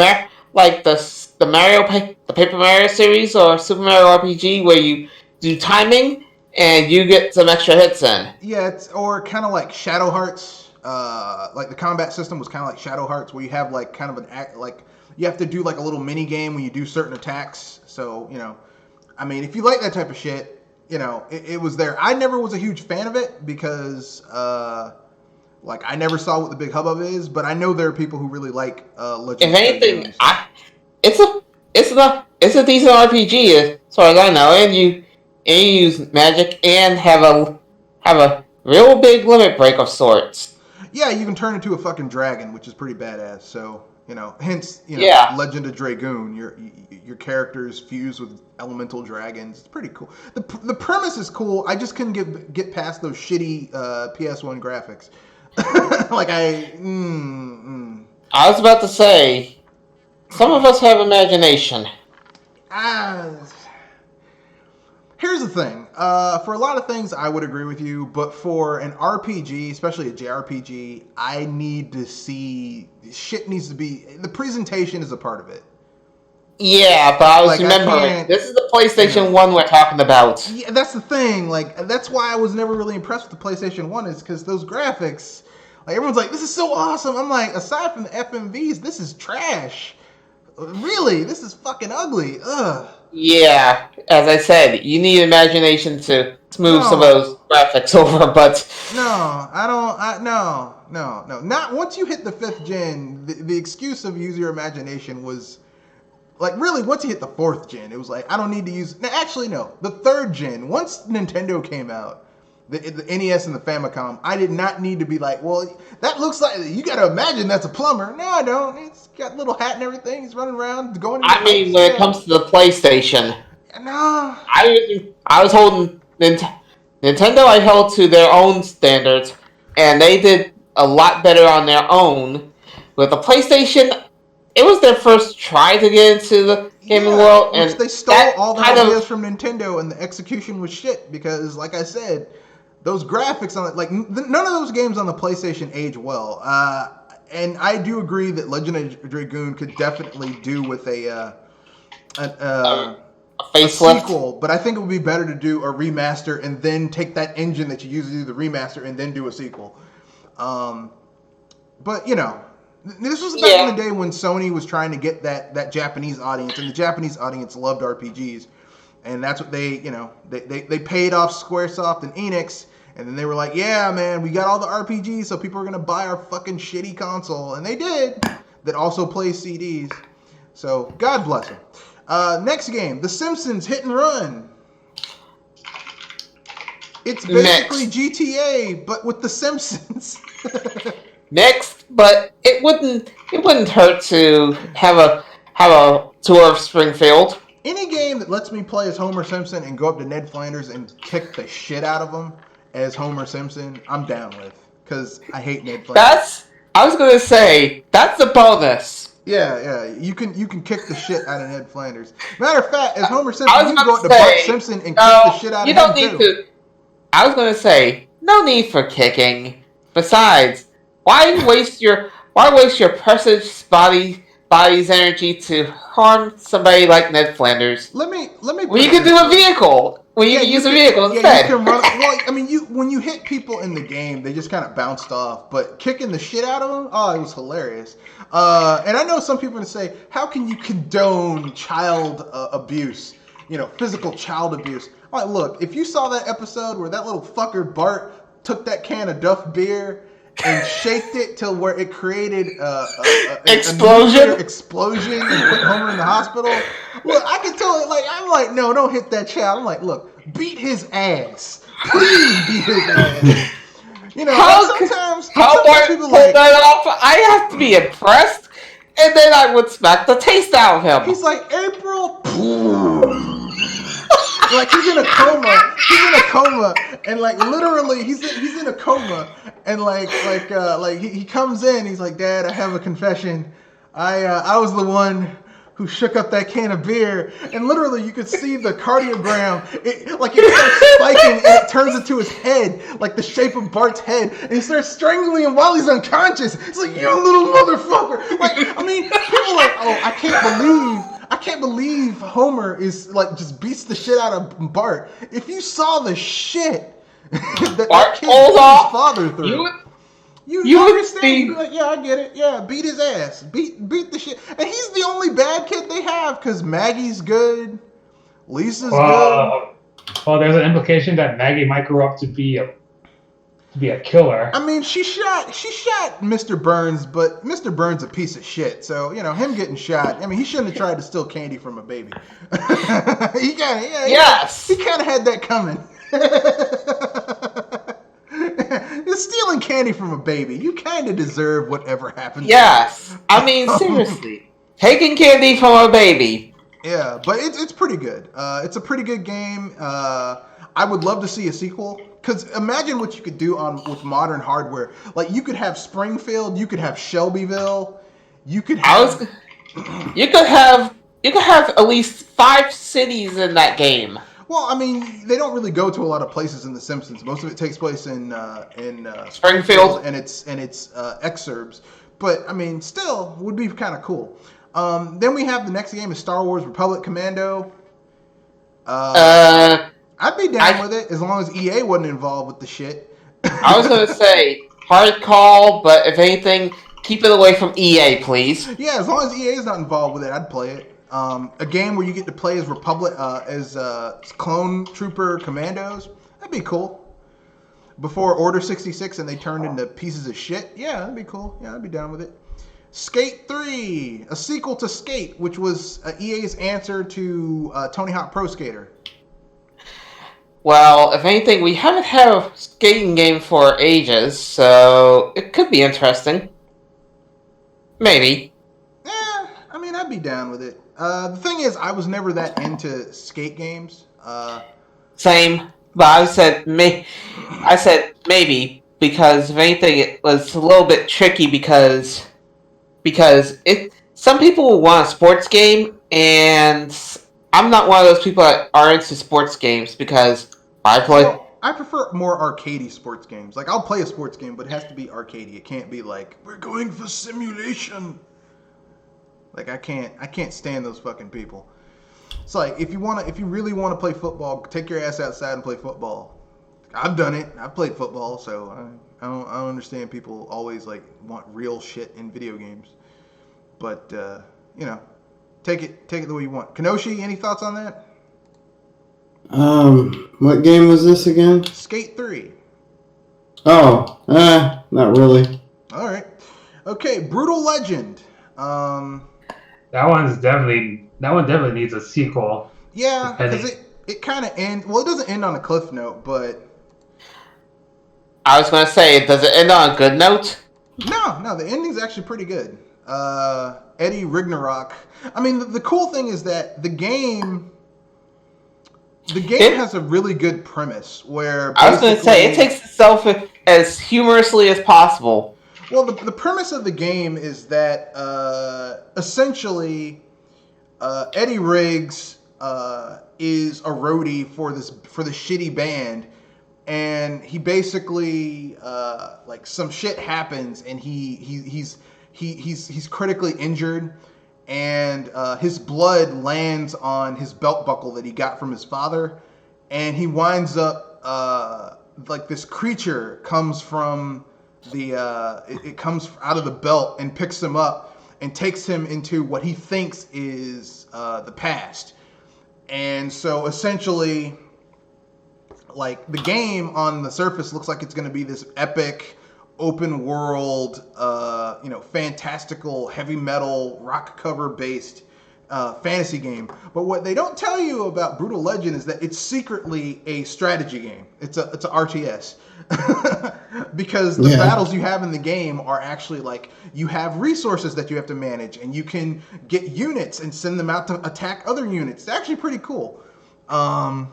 Paper Mario series or Super Mario RPG, where you do timing and you get some extra hits in. yeah, it's or kind of like Shadow Hearts. Like the combat system was kind of like Shadow Hearts, where you have like kind of an act like you have to do like a little mini game when you do certain attacks. So if you like that type of shit, it was there. I never was a huge fan of it because I never saw what the big hubbub is, but I know there are people who really like Legend. If anything, it's a decent RPG as far as I know, and you use magic and have a real big limit break of sorts. Yeah, you can turn into a fucking dragon, which is pretty badass. So hence Yeah. Legend of Dragoon. Your characters fuse with elemental dragons. It's pretty cool. The premise is cool. I just couldn't get past those shitty PS1 graphics. I was about to say, some of us have imagination. Here's the thing. For a lot of things, I would agree with you, but for an RPG, especially a JRPG, I need to see shit needs to be. The presentation is a part of it. Yeah, but I was remembering, this is the PlayStation 1 we're talking about. Yeah, that's the thing. That's why I was never really impressed with the PlayStation 1 is because those graphics. Everyone's like, this is so awesome. I'm like, aside from the FMVs, this is trash. Really, this is fucking ugly. Ugh. Yeah, as I said, you need imagination to smooth some of those graphics over, but... No, I don't, no. Not once you hit the 5th gen, the excuse of use your imagination was, really, once you hit the 4th gen, it was like, I don't need to use, actually, no, the 3rd gen, once Nintendo came out, the NES and the Famicom, I did not need to be like, well, that looks like, you gotta imagine that's a plumber. No, I don't. It's got a little hat and everything. He's running around, going I mean, when it comes to the PlayStation, no. I was holding, Nintendo I held to their own standards, and they did a lot better on their own. With the PlayStation, it was their first try to get into the gaming world, and they stole all the ideas from Nintendo, and the execution was shit because, like I said, those graphics on it, none of those games on the PlayStation age well. And I do agree that Legend of Dragoon could definitely do with a facelift sequel, but I think it would be better to do a remaster and then take that engine that you use to do the remaster and then do a sequel. But this was back in the day when Sony was trying to get that Japanese audience, and the Japanese audience loved RPGs, and that's what they paid off SquareSoft and Enix, and then they were like, yeah, man, we got all the RPGs, so people are gonna buy our fucking shitty console, and they did. That also plays CDs. So God bless them. Next game, The Simpsons Hit and Run. It's basically GTA, but with The Simpsons. Next, but it wouldn't hurt to have a tour of Springfield. Any game that lets me play as Homer Simpson and go up to Ned Flanders and kick the shit out of him as Homer Simpson, I'm down with, because I hate Ned Flanders. I was gonna say that's a bonus. Yeah, you can kick the shit out of Ned Flanders. Matter of fact, as Homer I Simpson, was you can go up gonna to Bart say, Simpson and kick no, the shit out you of him don't need too. to. I was gonna say, no need for kicking. Besides, why waste your precious body's energy to harm somebody like Ned Flanders? Let me Well, put you it can do this a way. vehicle. Well, you can use a vehicle Yeah, you instead. can run. Well, I mean, when you hit people in the game, they just kind of bounced off. But kicking the shit out of them, oh, it was hilarious. And I know some people are gonna say, how can you condone child abuse? Physical child abuse. I'm like, look, if you saw that episode where that little fucker Bart took that can of Duff beer and shaked it till where it created a nuclear explosion and put Homer in the hospital. Look, I can tell it. Like, I'm like, no, don't hit that child. I'm like, look, beat his ass. Please beat his ass. Sometimes Bart people pulled like, that off? I have to be impressed, and then I would smack the taste out of him. he's like, April. Like he's in a coma. He's in a coma, and like literally, he's in a coma, and like he comes in. He's like, Dad, I have a confession. I was the one who shook up that can of beer, and literally you could see the cardiogram. It starts spiking, and it turns into his head, like the shape of Bart's head, and he starts strangling him while he's unconscious. It's like, you little motherfucker. Like, I mean, people are like, oh, I can't believe Homer is like just beats the shit out of Bart. If you saw the shit that kid put his father through, you understand? You'd be like, yeah, I get it. Yeah, beat his ass, beat the shit. And he's the only bad kid they have because Maggie's good, Lisa's good. Well, there's an implication that Maggie might grow up to be a killer. I mean, she shot Mr. Burns, but Mr. Burns a piece of shit. So him getting shot. I mean, he shouldn't have tried to steal candy from a baby. He kind of had that coming. You're stealing candy from a baby. You kind of deserve whatever happens. Yes, I mean seriously, taking candy from a baby. Yeah, but it's pretty good. It's a pretty good game. I would love to see a sequel. Because imagine what you could do with modern hardware. Like, you could have Springfield, you could have Shelbyville, you could have... You could have at least 5 cities in that game. Well, I mean, they don't really go to a lot of places in The Simpsons. Most of it takes place in Springfield and its exurbs. But I mean, still, would be kind of cool. Then we have the next game is Star Wars Republic Commando. I'd be down with it as long as EA wasn't involved with the shit. I was gonna say hard call, but if anything, keep it away from EA, please. Yeah, as long as EA is not involved with it, I'd play it. A game where you get to play as Republic, as clone trooper commandos. That'd be cool. Before Order 66 and they turned into pieces of shit. Yeah, that'd be cool. Yeah, I'd be down with it. Skate 3, a sequel to Skate, which was EA's answer to Tony Hawk Pro Skater. Well, if anything, we haven't had a skating game for ages, so it could be interesting. Maybe. I mean, I'd be down with it. The thing is, I was never that into skate games. Same, but I said maybe because if anything, it was a little bit tricky because some people will want a sports game, and I'm not one of those people that are into sports games because I play. Well, I prefer more arcadey sports games. Like, I'll play a sports game, but it has to be arcadey. It can't be like, we're going for simulation. Like, I can't stand those fucking people. It's like, if you really want to play football, take your ass outside and play football. I've done it. I've played football, so I don't understand people always like want real shit in video games. But take it the way you want. Kenoshi, any thoughts on that? What game was this again? Skate 3. Oh, not really. All right. Okay, Brutal Legend. That one definitely needs a sequel. Yeah, because it kind of ends. Well, it doesn't end on a cliff note, but I was gonna say, does it end on a good note? No, the ending's actually pretty good. Eddie Ragnarok. I mean, the cool thing is that the game has a really good premise where I was gonna say it takes itself as humorously as possible. Well, the premise of the game is that essentially Eddie Riggs is a roadie for the shitty band, and he basically like some shit happens, and he's critically injured, and his blood lands on his belt buckle that he got from his father, and he winds up like this creature comes from the it comes out of the belt and picks him up and takes him into what he thinks is the past. And so essentially, like, the game on the surface looks like it's going to be this epic open world, fantastical heavy metal rock cover based fantasy game. But what they don't tell you about Brutal Legend is that it's secretly a strategy game. It's a RTS. Because the battles you have in the game are actually like, you have resources that you have to manage, and you can get units and send them out to attack other units. It's actually pretty cool. And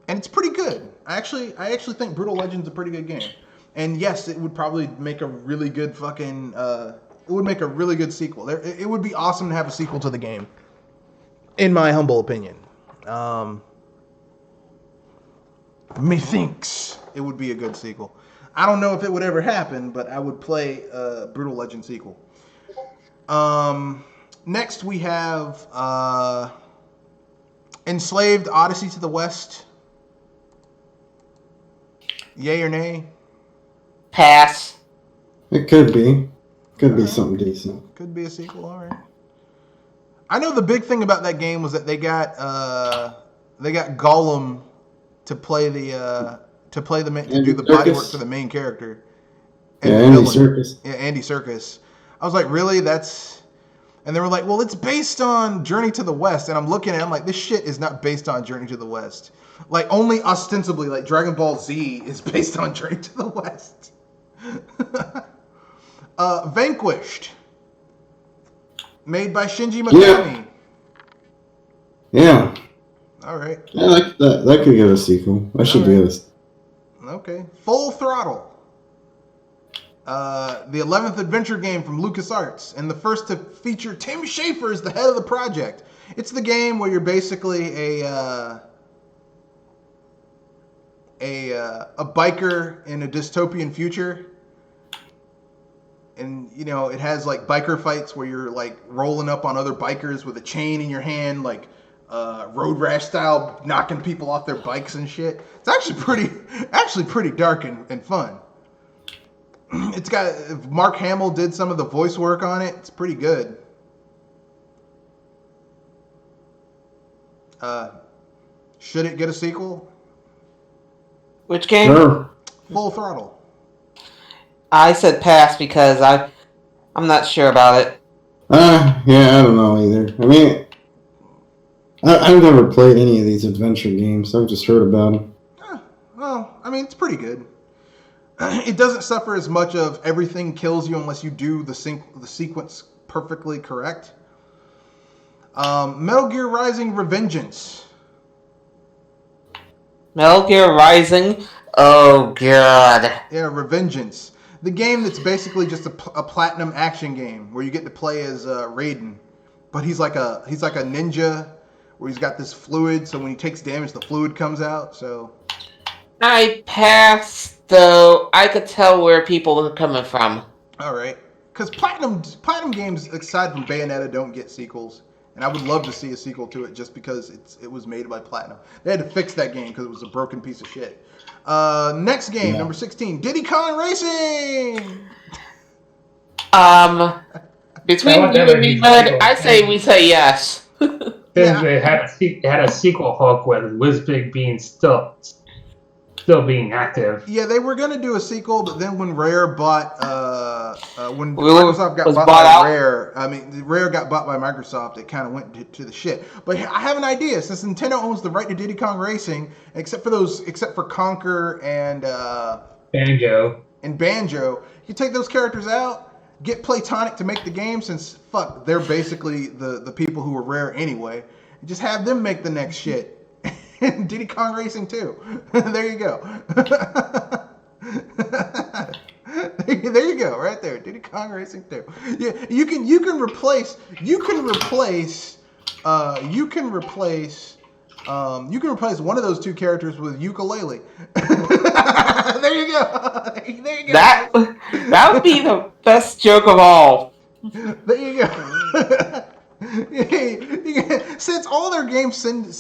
it's pretty good. I actually think Brutal Legend's a pretty good game. And yes, it would probably make a really good fucking it would make a really good sequel. It would be awesome to have a sequel to the game, in my humble opinion. Methinks it would be a good sequel. I don't know if it would ever happen, but I would play a Brutal Legend sequel. Next we have Enslaved Odyssey to the West. Yay or nay? Pass. It could be. Could be something decent. Could be a sequel, alright. I know the big thing about that game was that they got Gollum to play the to do the bodywork for the main character. And Andy Serkis. Yeah, Andy Serkis. I was like, really? And they were like, well, it's based on Journey to the West. And I'm looking at it, I'm like, this shit is not based on Journey to the West. Like, only ostensibly, like, Dragon Ball Z is based on Journey to the West. Vanquished. Made by Shinji Mikami. Yeah. All right. I like that. That could get a sequel. I should do this. Okay. Full Throttle. The 11th adventure game from LucasArts, and the first to feature Tim Schafer as the head of the project. It's the game where you're basically a biker in a dystopian future. And, you know, it has, like, biker fights where you're, like, rolling up on other bikers with a chain in your hand, like, road rash style, knocking people off their bikes and shit. It's actually pretty dark and fun. It's got, Mark Hamill did some of the voice work on it. It's pretty good. Should it get a sequel? Which game? Sure. Full Throttle. I said pass because I'm not sure about it. Yeah, I don't know either. I mean, I've never played any of these adventure games. I've just heard about them. Well, I mean, it's pretty good. It doesn't suffer as much of everything kills you unless you do the sequence perfectly correct. Metal Gear Rising Revengeance. Metal Gear Rising? Oh, God. Yeah, Revengeance. The game that's basically just a platinum action game where you get to play as Raiden. But he's like a ninja where he's got this fluid, so when he takes damage, the fluid comes out, so... I passed, though. I could tell where people are coming from. Alright. Because platinum games, aside from Bayonetta, don't get sequels. And I would love to see a sequel to it just because it was made by Platinum. They had to fix that game because it was a broken piece of shit. Next game, number 16, Diddy Kong Racing! Between you and me, bud, I say we say yes. It had a sequel hook with Wizbig being still being active. Yeah, they were gonna do a sequel, but then when Rare bought, when Microsoft got bought by Rare, Rare got bought by Microsoft, it kind of went to the shit. But I have an idea. Since Nintendo owns the right to Diddy Kong Racing, except for Conker and Banjo, you take those characters out, get Playtonic to make the game, since they're basically the people who were Rare anyway. Just have them make the next shit. and Diddy Kong Racing 2. There you go. There you go, right there. Diddy Kong Racing 2. Yeah, you can replace one of those two characters with ukulele. There you go. There you go. That would be the best joke of all. There you go. Since all their games send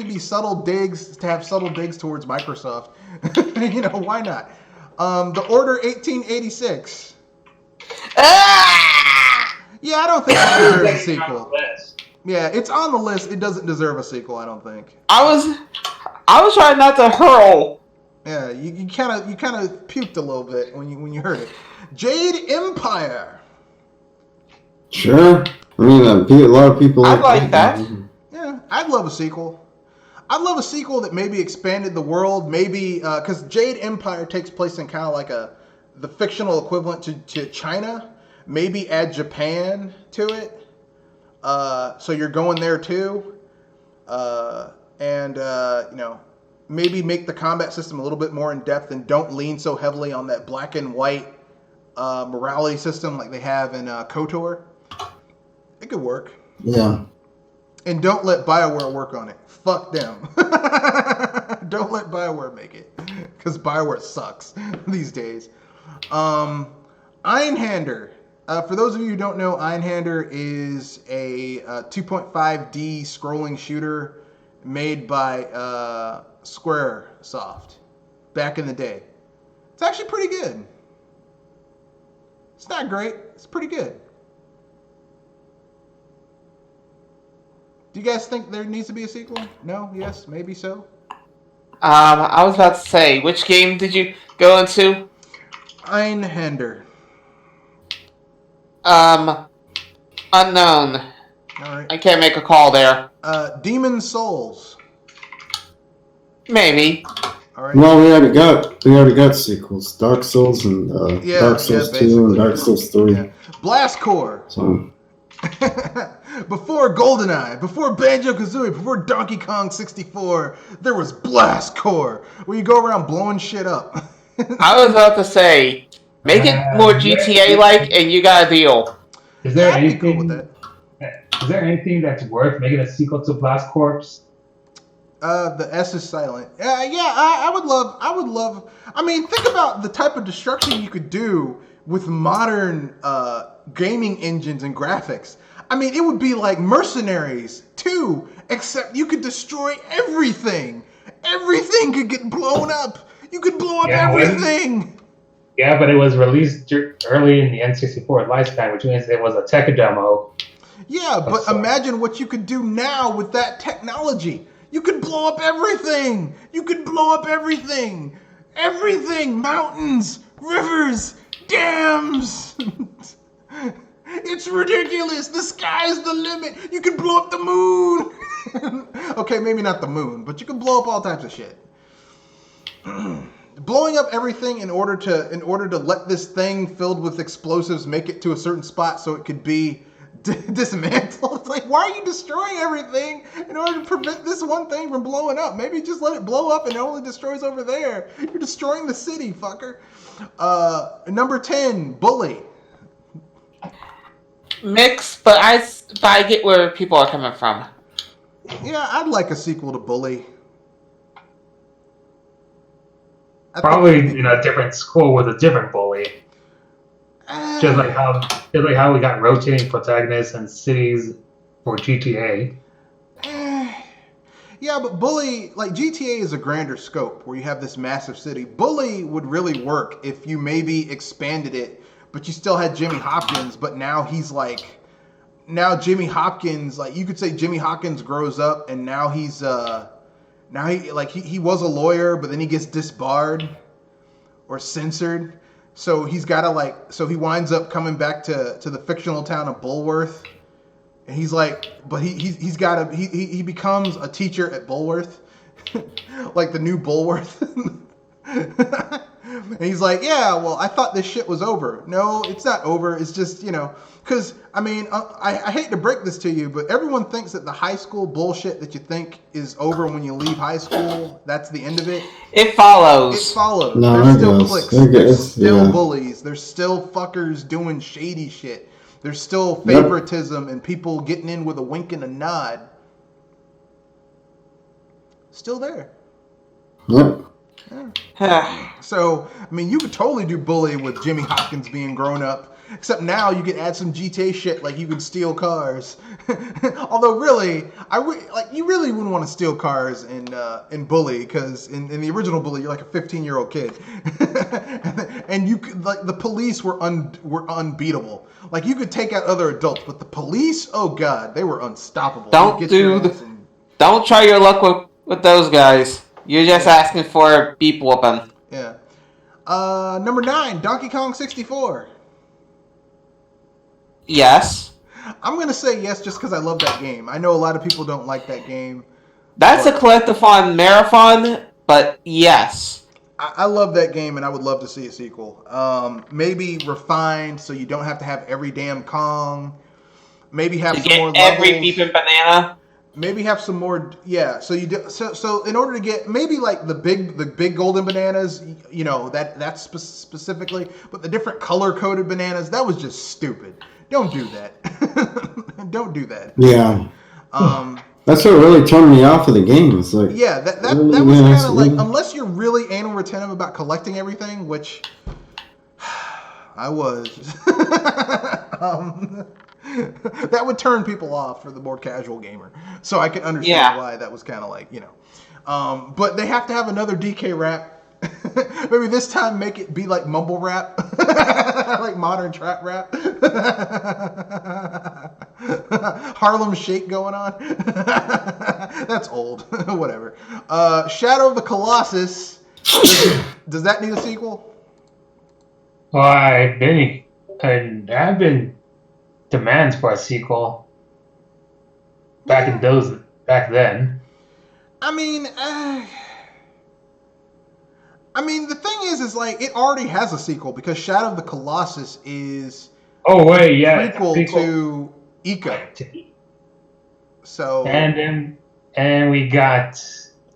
to be subtle digs, to have subtle digs towards Microsoft, why not? The Order 1886. Ah! Yeah, I don't think it deserves a sequel. Yeah, it's on the list. It doesn't deserve a sequel, I don't think. I was trying not to hurl. Yeah, you kind of puked a little bit when you heard it. Jade Empire. Sure. I mean, a lot of people. I like that. Yeah, I'd love a sequel. I'd love a sequel that maybe expanded the world, maybe because Jade Empire takes place in kind of like the fictional equivalent to China. Maybe add Japan to it, so you're going there too, and maybe make the combat system a little bit more in depth and don't lean so heavily on that black and white morality system like they have in KOTOR. It could work. Yeah. And don't let BioWare work on it. Fuck them. Don't let BioWare make it. Because BioWare sucks these days. Einhander. For those of you who don't know, Einhander is a 2.5D scrolling shooter made by Squaresoft back in the day. It's actually pretty good. It's not great. It's pretty good. Do you guys think there needs to be a sequel? No? Yes? Maybe so? I was about to say, which game did you go into? Einhander. Unknown. Alright. I can't make a call there. Demon Souls. Maybe. Alright. Well, we already got sequels. Dark Souls and Dark Souls 2 and Dark Souls 3. Yeah. Blast Core. So, Before GoldenEye, before Banjo-Kazooie, before Donkey Kong 64, there was Blast Core, where you go around blowing shit up. I was about to say, make it more GTA-like, and you got a deal. Is there I'd be cool with anything? Is there anything that's worth making a sequel to Blast Corps? The S is silent. I would love. I mean, think about the type of destruction you could do with modern gaming engines and graphics. I mean, it would be like Mercenaries 2, except you could destroy everything. Everything could get blown up. You could blow up everything. Yeah, but it was released early in the N64 lifespan, which means it was a tech demo. Yeah, but imagine what you could do now with that technology. You could blow up everything. Everything. Mountains, rivers, dams. It's ridiculous. The sky's the limit. You can blow up the moon. Okay, maybe not the moon, but you can blow up all types of shit. Blowing up everything in order to let this thing filled with explosives make it to a certain spot so it could be dismantled. It's like, why are you destroying everything in order to prevent this one thing from blowing up? Maybe just let it blow up and it only destroys over there. You're destroying the city, fucker. Number 10, Bully. Mixed, but I get where people are coming from. Yeah, I'd like a sequel to Bully. Probably in a different school with a different bully. Just like how we got rotating protagonists and cities for GTA. Yeah, but Bully, like GTA is a grander scope where you have this massive city. Bully would really work if you maybe expanded it, but you still had Jimmy Hopkins, but now Jimmy Hopkins, like you could say Jimmy Hopkins grows up and now he was a lawyer, but then he gets disbarred or censored. So he winds up coming back to the fictional town of Bulworth. And he's like, but he becomes a teacher at Bulworth, like the new Bulworth. And he's like, yeah, well, I thought this shit was over. No, it's not over. It's just, because, I mean, I hate to break this to you, but everyone thinks that the high school bullshit that you think is over when you leave high school, that's the end of it. It follows. It follows. No, There's it still goes. cliques. It There's goes, still yeah. bullies. There's still fuckers doing shady shit. There's still Yep. favoritism and people getting in with a wink and a nod. Still there. Yep. So, I mean, you could totally do bully with Jimmy Hopkins being grown up. Except now you can add some GTA shit, like you can steal cars. Although, really, you really wouldn't want to steal cars in Bully, because in the original Bully, you're like a 15-year-old kid, and you could, like, the police were unbeatable. Like, you could take out other adults, but the police, oh god, they were unstoppable. Don't try your luck with those guys. You're just asking for a beep whooping. Yeah. Number 9, Donkey Kong 64. Yes. I'm gonna say yes just because I love that game. I know a lot of people don't like that game. That's a collectathon marathon, but yes. I love that game, and I would love to see a sequel. Maybe refined, so you don't have to have every damn Kong. Maybe have some more levels. Every beeping banana. Maybe have some more, yeah. So you do, so in order to get maybe like the big golden bananas, that's specifically, but the different color coded bananas, that was just stupid. Don't do that. Don't do that. Yeah. That's what really turned me off of the game. It's like, yeah, that really, was kind of like, really... unless you're really anal retentive about collecting everything, which I was. That would turn people off for the more casual gamer. So I can understand why that was kind of like, but they have to have another DK rap. Maybe this time make it be like mumble rap, like modern trap rap. Harlem Shake going on. That's old. Whatever. Shadow of the Colossus. Does that need a sequel? Well, I've been demands for a sequel back then. I mean, the thing is like it already has a sequel because Shadow of the Colossus is prequel to Eco. So and we got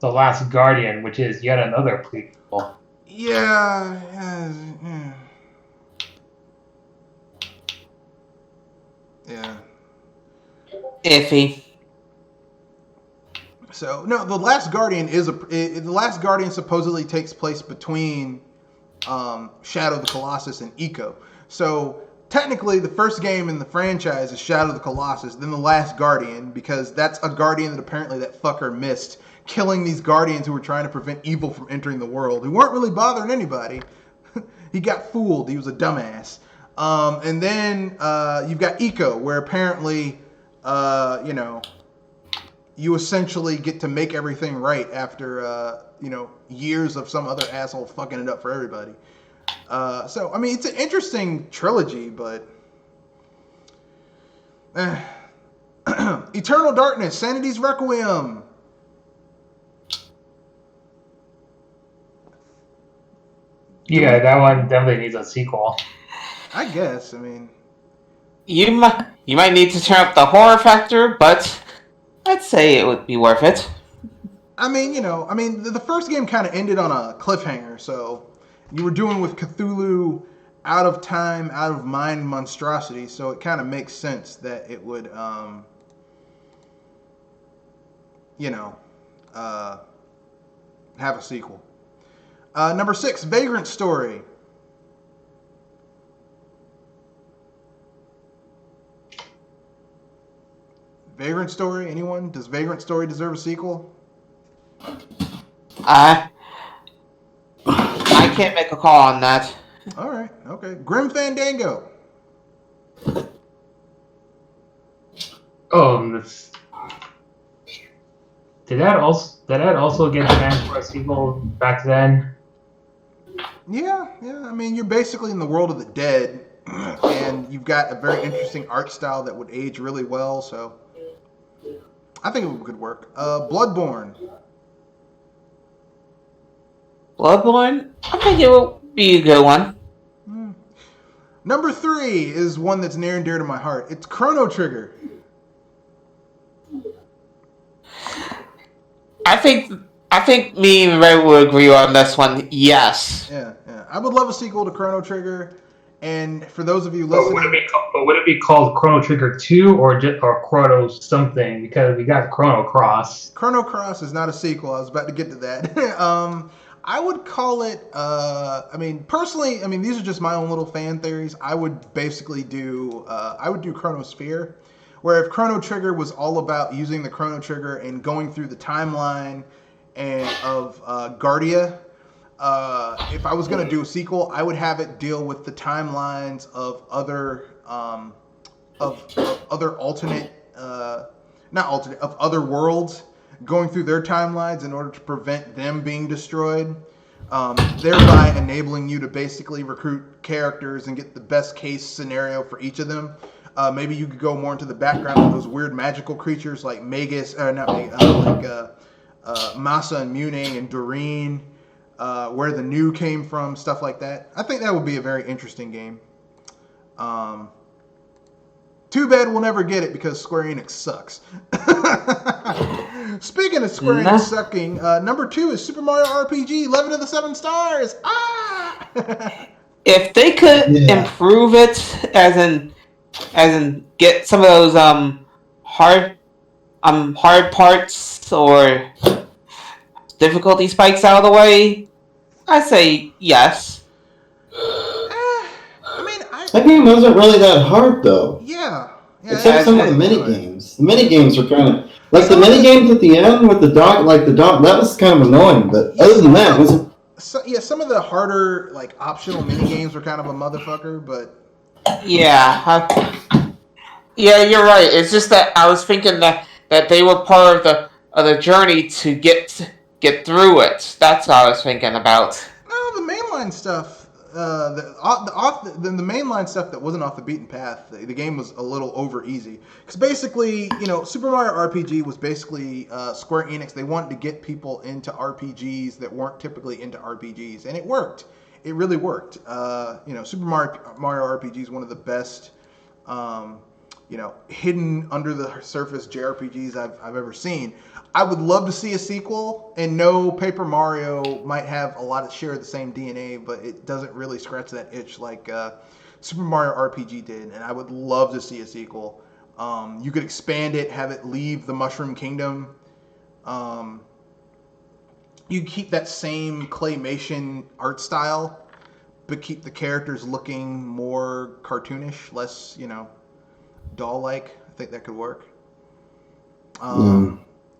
The Last Guardian, which is yet another prequel. Yeah. Iffy. So no, The Last Guardian The Last Guardian supposedly takes place between Shadow of the Colossus and Eco. So technically, the first game in the franchise is Shadow of the Colossus, then The Last Guardian, because that's a guardian that apparently that fucker missed, killing these guardians who were trying to prevent evil from entering the world, who weren't really bothering anybody. He got fooled. He was a dumbass. And then you've got Eco, where apparently, you essentially get to make everything right after, years of some other asshole fucking it up for everybody. So, I mean, it's an interesting trilogy, but... Eternal Darkness, Sanity's Requiem. Yeah, that one definitely needs a sequel. I guess, I mean... You might need to turn up the horror factor, but I'd say it would be worth it. I mean, the first game kind of ended on a cliffhanger, so you were dealing with Cthulhu, out of time, out of mind monstrosity, so it kind of makes sense that it would, have a sequel. Number 6, Vagrant Story. Vagrant Story, anyone? Does Vagrant Story deserve a sequel? I can't make a call on that. All right, okay. Grim Fandango. Oh, did that also get planned for a sequel back then? Yeah. I mean, you're basically in the world of the dead, and you've got a very interesting art style that would age really well. So, I think it could work. Bloodborne. Bloodborne? I think it Be a good one. Number 3 is one that's near and dear to my heart. It's Chrono Trigger. I think me and Ray will agree on this one. Yes. Yeah. I would love a sequel to Chrono Trigger. And for those of you But listening, would it be called Chrono Trigger 2 or Chrono something? Because we got Chrono Cross. Chrono Cross is not a sequel. I was about to get to that. I would call it. Personally, these are just my own little fan theories. I would basically do. I would do Chronosphere, where if Chrono Trigger was all about using the Chrono Trigger and going through the timeline and of Guardia. If I was gonna do a sequel, I would have it deal with the timelines of other other worlds, going through their timelines in order to prevent them being destroyed, thereby enabling you to basically recruit characters and get the best case scenario for each of them. Maybe you could go more into the background of those weird magical creatures like Masa and Mune and Doreen. Where the new came from, stuff like that. I think that would be a very interesting game. Too bad we'll never get it because Square Enix sucks. Speaking of Square Enix sucking, number 2 is Super Mario RPG 11 of the 7 stars. If they could improve it, as in get some of those hard parts or difficulty spikes out of the way, I say yes. That game wasn't really that hard though. Yeah. Except some of the mini games. The mini games were kind of like the mini games at the end with the dog. That was kind of annoying. But other than that, it was. Some of the harder optional mini games were kind of a motherfucker, but. Yeah, you're right. It's just that I was thinking that they were part of the journey to get through it. That's what I was thinking about. No, the mainline stuff. The mainline stuff that wasn't off the beaten path. The game was a little over easy because basically, Super Mario RPG was basically Square Enix. They wanted to get people into RPGs that weren't typically into RPGs, and it worked. It really worked. Super Mario RPG is one of the best. Hidden under the surface JRPGs I've ever seen. I would love to see a sequel, and no, Paper Mario might have a lot of share of the same DNA, but it doesn't really scratch that itch like Super Mario RPG did, and I would love to see a sequel. You could expand it, have it leave the Mushroom Kingdom. You keep that same claymation art style, but keep the characters looking more cartoonish, less, doll-like. I think that could work.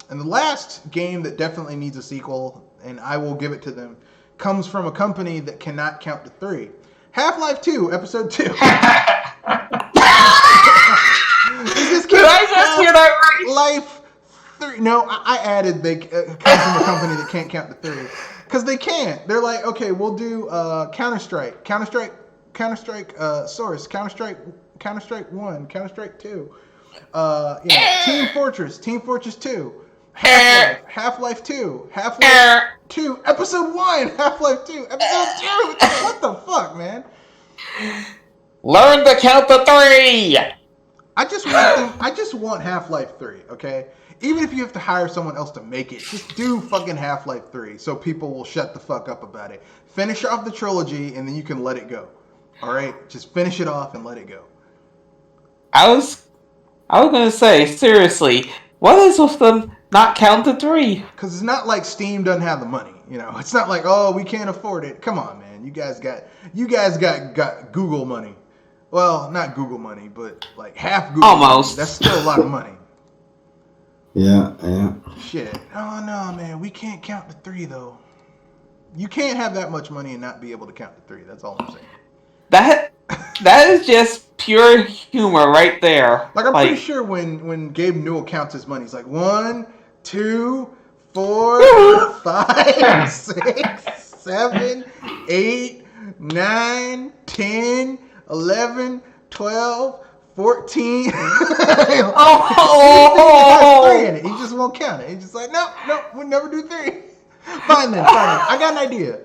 And the last game that definitely needs a sequel, and I will give it to them, comes from a company that cannot count to 3. Half-Life 2, Episode 2. Did I just hear that right? Life 3. No, I added they come from a company that can't count to 3. Because they can't. They're like, okay, we'll do Counter-Strike, Source, Counter-Strike 1, Counter-Strike 2, Team Fortress 2, Half-Life 2, Half-Life 2, Episode 1, Half-Life 2, Episode 2. What the fuck, man? Learn to count to 3. I just want Half-Life 3, okay? Even if you have to hire someone else to make it, just do fucking Half-Life 3 so people will shut the fuck up about it. Finish off the trilogy and then you can let it go. All right? Just finish it off and let it go. I was gonna say, seriously, what is with them not count to 3? Because it's not like Steam doesn't have the money, It's not like, oh, we can't afford it. Come on, man. You guys got Google money. Well, not Google money, but like half Google almost money. That's still a lot of money. Yeah. Shit. Oh no, man. We can't count to 3 though. You can't have that much money and not be able to count to 3. That's all I'm saying. That is just pure humor right there. Like I'm pretty sure when Gabe Newell counts his money, he's like 1, 2, 4, 5, 6, 7, 8, 9, 10, 11, 12, 14. Oh! He has 3 in it. He just won't count it. He's just like, nope, we'll never do 3. Fine then. I got an idea.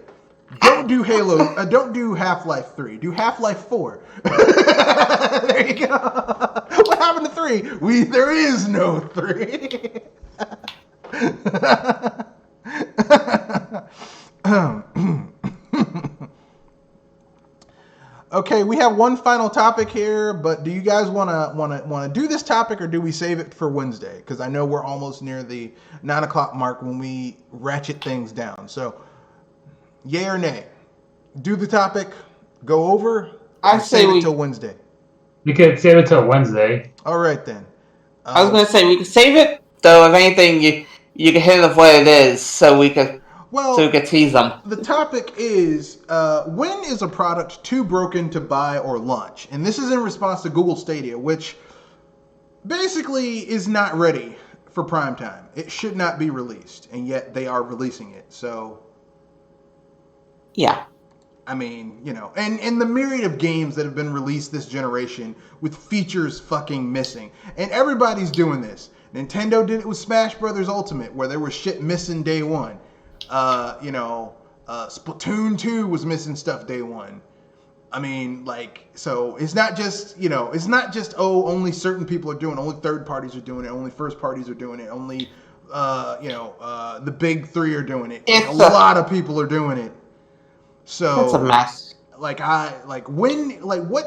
Don't do Halo. Don't do Half-Life 3. Do Half-Life 4. There you go. What happened to 3? There is no 3. Okay, we have one final topic here, but do you guys want to do this topic, or do we save it for Wednesday? Because I know we're almost near the 9 o'clock mark when we ratchet things down. So, yay or nay? Do the topic, go over. I say save it till Wednesday. We could save it till Wednesday. All right then. I was going to say we could save it, though. If anything, you can hit it of what it is, so we could tease them. The topic is when is a product too broken to buy or launch? And this is in response to Google Stadia, which basically is not ready for prime time. It should not be released, and yet they are releasing it. So, yeah. I mean, you know, and the myriad of games that have been released this generation with features fucking missing. And everybody's doing this. Nintendo did it with Smash Brothers Ultimate, where there was shit missing day one. Splatoon 2 was missing stuff day one. I mean, like, so it's not just, only certain people are doing it, only third parties are doing it, only first parties are doing it, only, the big three are doing it. Like, a lot of people are doing it. So it's a mess. What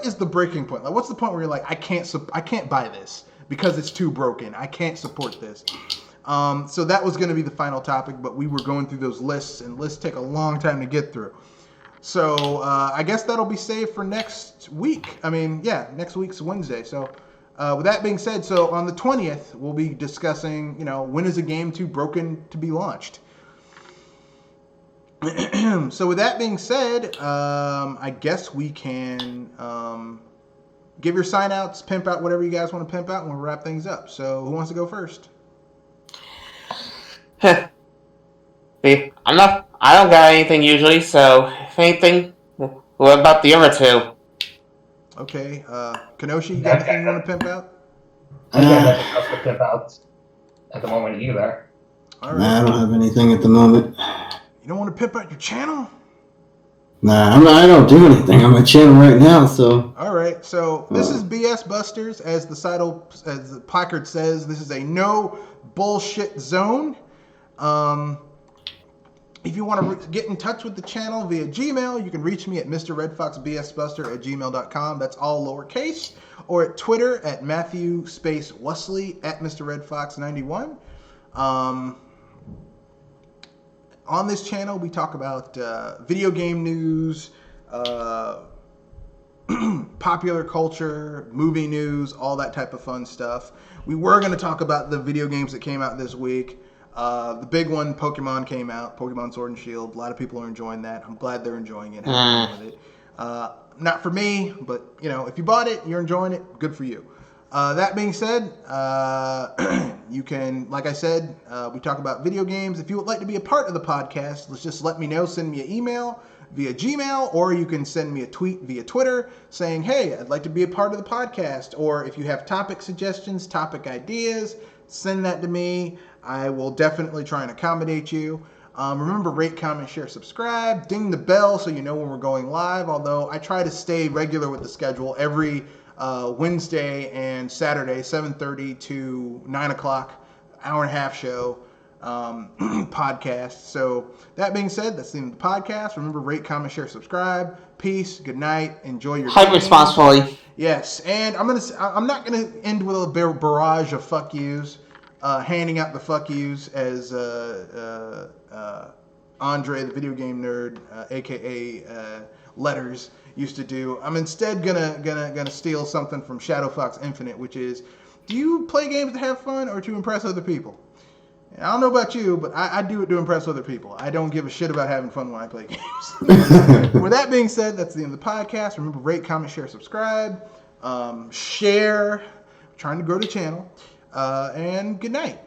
is the breaking point? Like, what's the point where you're like, I can't buy this because it's too broken. I can't support this. So that was going to be the final topic, but we were going through those lists, and lists take a long time to get through. So I guess that'll be saved for next week. Next week's Wednesday. So with that being said, so on the 20th, we'll be discussing, when is a game too broken to be launched? So with that being said, I guess we can give your sign-outs, pimp out whatever you guys want to pimp out, and we'll wrap things up. So who wants to go first? See, I don't got anything usually, so if anything, what about the other two? Okay, Kenoshi, you got anything you want to pimp out? I don't have nothing else to pimp out at the moment either. All right. Nah, I don't have anything at the moment. You don't want to pimp out your channel? Nah, I don't do anything on my channel right now, so... All right, so this is BS Busters, as the placard says. This is a no bullshit zone. If you want to get in touch with the channel via Gmail, you can reach me at mrredfoxbsbuster@gmail.com. That's all lowercase. Or at Twitter at Matthew_Wesley at MrRedFox91. On this channel, we talk about video game news, popular culture, movie news, all that type of fun stuff. We were going to talk about the video games that came out this week. The big one, Pokemon, came out. Pokemon Sword and Shield. A lot of people are enjoying that. I'm glad they're enjoying it. Having fun with it. Not for me, but if you bought it, you're enjoying it. Good for you. That being said, you can, like I said, we talk about video games. If you would like to be a part of the podcast, just let me know. Send me an email via Gmail, or you can send me a tweet via Twitter saying, hey, I'd like to be a part of the podcast. Or if you have topic suggestions, topic ideas, send that to me. I will definitely try and accommodate you. Remember, rate, comment, share, subscribe. Ding the bell so you know when we're going live, although I try to stay regular with the schedule every Wednesday and Saturday, 7:30 to 9 o'clock, hour and a half show podcast. So that being said, that's the end of the podcast. Remember, rate, comment, share, subscribe. Peace. Good night. Enjoy your Hype game. responsibly. Yes, and I'm not gonna end with a barrage of fuck yous. Handing out the fuck yous as Andre, the video game nerd, aka Letters, used to do. I'm instead gonna steal something from Shadow Fox Infinite, which is, do you play games to have fun or to impress other people? I don't know about you, but I do it to impress other people. I don't give a shit about having fun when I play games. With that being said, that's the end of the podcast. Remember, rate, comment, share, subscribe, share. I'm trying to grow the channel. And good night.